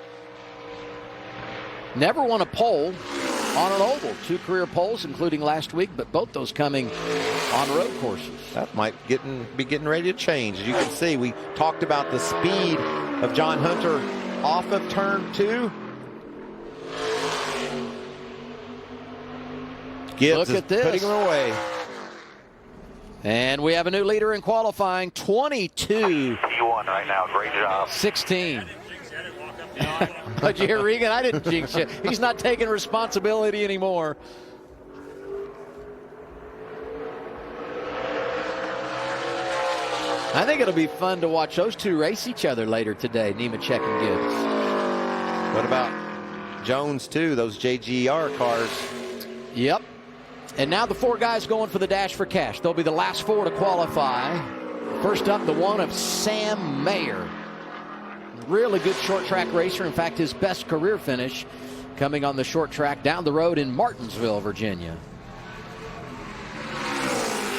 Never won a pole on an oval. 2 career poles, including last week, but both those coming on road courses. That might be getting ready to change. As you can see, we talked about the speed of John Hunter off of turn 2. Gibbs Look at this. Putting him away. And we have a new leader in qualifying, 22. You won right now. Great job. 16. Did you hear Regan? I didn't jinx you. He's not taking responsibility anymore. I think it'll be fun to watch those 2 race each other later today, Nemechek and Gibbs. What about Jones, too? Those JGR cars. Yep. And now the 4 guys going for the dash for cash. They'll be the last 4 to qualify. First up, the one of Sam Mayer. Really good short track racer. In fact, his best career finish coming on the short track down the road in Martinsville, Virginia.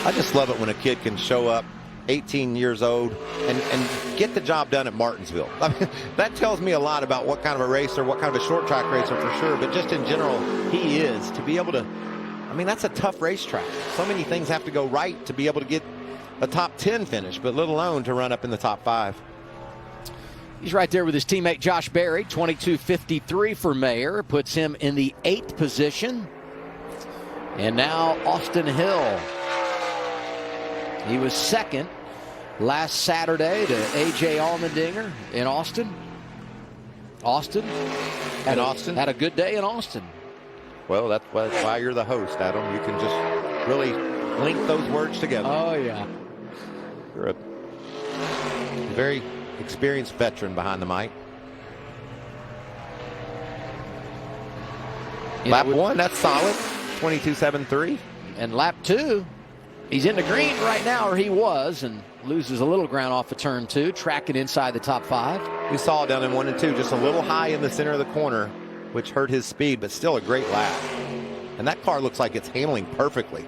I just love it when a kid can show up 18 years old and get the job done at Martinsville. I mean, that tells me a lot about what kind of a racer, what kind of a short track racer for sure, but just in general, he is. To be able to, I mean, that's a tough racetrack. So many things have to go right to be able to get a top 10 finish, but let alone to run up in the top 5. He's right there with his teammate Josh Berry. 22:53 for Mayer. Puts him in the 8th position. And now Austin Hill. He was 2nd last Saturday to A.J. Allmendinger in Austin. Had a good day in Austin. Well, that's why you're the host, Adam. You can just really link those words together. Oh, yeah. You're a very experienced veteran behind the mic. Lap 1, that's solid. 22.73. And lap 2, he's in the green right now, or he was, and loses a little ground off of turn 2, tracking inside the top 5. We saw it down in 1 and 2, just a little high in the center of the corner. which hurt his speed, but still a great lap. And that car looks like it's handling perfectly.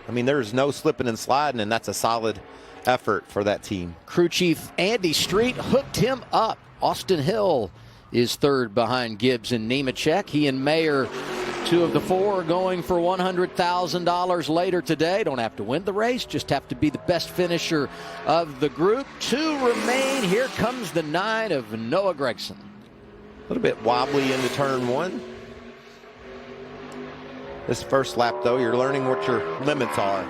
I mean, there's no slipping and sliding, and that's a solid effort for that team. Crew chief Andy Street hooked him up. Austin Hill is third behind Gibbs and Nemechek. He and Mayer, two of the four, are going for $100,000 later today. Don't have to win the race, just have to be the best finisher of the group. Two remain. Here comes the 9 of Noah Gragson. A little bit wobbly into turn 1. This first lap, though, you're learning what your limits are,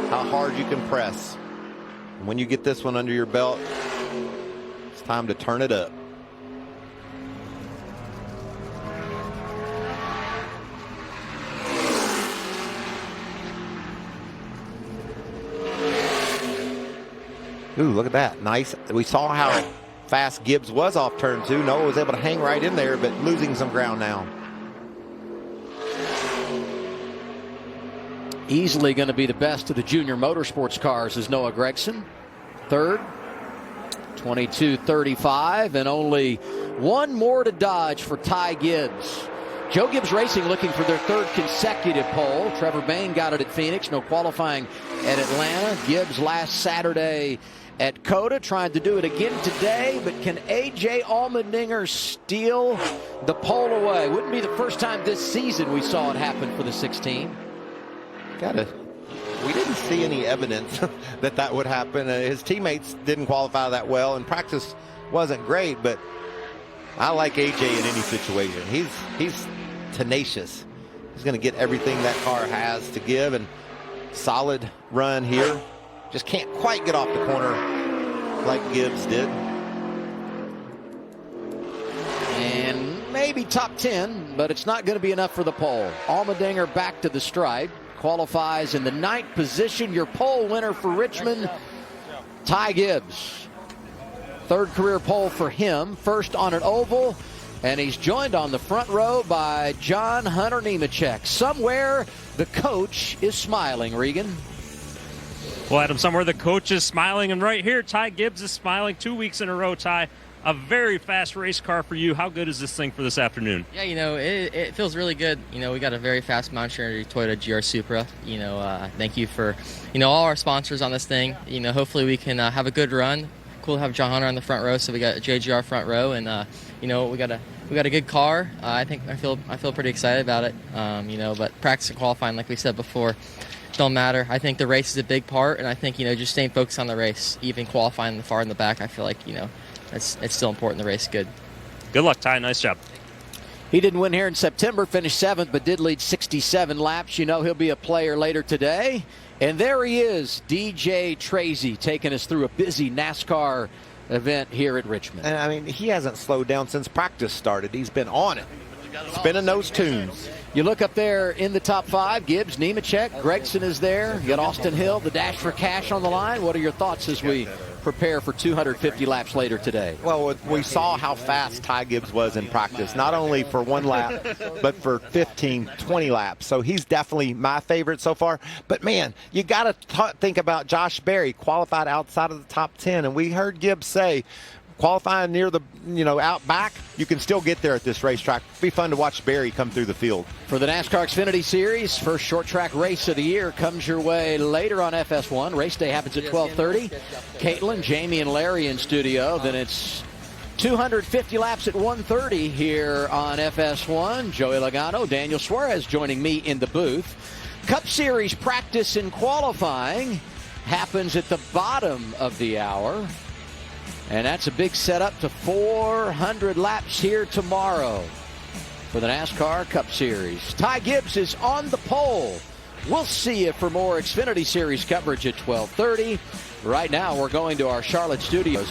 how hard you can press. And when you get this one under your belt, it's time to turn it up. Ooh, look at that. Nice. We saw how fast Gibbs was off turn 2. Noah was able to hang right in there, but losing some ground now. Easily going to be the best of the junior motorsports cars is Noah Gragson. Third, 22.35, and only one more to dodge for Ty Gibbs. Joe Gibbs Racing looking for their third consecutive pole. Trevor Bayne got it at Phoenix, no qualifying at Atlanta. Gibbs last Saturday at COTA, trying to do it again today, but can A.J. Allmendinger steal the pole away? Wouldn't be the first time this season we saw it happen for the 16. We didn't see any evidence that that would happen. His teammates didn't qualify that well, and practice wasn't great, but I like AJ in any situation. He's tenacious. He's going to get everything that car has to give, and solid run here. Just can't quite get off the corner like Gibbs did. And maybe top 10, but it's not going to be enough for the pole. Allmendinger back to the stripe. Qualifies in the 9th position. Your pole winner for Richmond, Ty Gibbs. Third career pole for him. First on an oval. And he's joined on the front row by John Hunter Nemechek. Somewhere the coach is smiling, Regan. Well, Adam, somewhere the coach is smiling. And right here, Ty Gibbs is smiling 2 weeks in a row, Ty. A very fast race car for you. How good is this thing for this afternoon? Yeah, it feels really good. We got a very fast Montreal Toyota GR Supra. Thank you for, all our sponsors on this thing. Hopefully we can have a good run. Cool to have John Hunter on the front row, so we got a JGR front row, and we got a good car. I feel pretty excited about it. But practice and qualifying, like we said before, don't matter. I think the race is a big part, and I think just staying focused on the race, even qualifying the far in the back. I feel like it's still important. The race good. Good luck, Ty. Nice job. He didn't win here in September, finished 7th, but did lead 67 laps. He'll be a player later today. And there he is, DJ Tracy, taking us through a busy NASCAR event here at Richmond. And he hasn't slowed down since practice started. He's been on it, spinning those tunes. You look up there in the top 5, Gibbs, Nemechek, Gragson is there. You got Austin Hill, the Dash for Cash on the line. What are your thoughts as we prepare for 250 laps later today? Well, we saw how fast Ty Gibbs was in practice, not only for one lap, but for 15, 20 laps. So he's definitely my favorite so far. But, man, you got to think about Josh Berry, qualified outside of the top 10. And we heard Gibbs say, qualifying near the, out back, you can still get there at this racetrack. It'll be fun to watch Barry come through the field. For the NASCAR Xfinity Series, first short track race of the year comes your way later on FS1. Race day happens at 12:30. Caitlin, Jamie, and Larry in studio. Then it's 250 laps at 1:30 here on FS1. Joey Logano, Daniel Suarez joining me in the booth. Cup Series practice and qualifying happens at the bottom of the hour. And that's a big setup to 400 laps here tomorrow for the NASCAR Cup Series. Ty Gibbs is on the pole. We'll see you for more Xfinity Series coverage at 12:30. Right now, we're going to our Charlotte studios.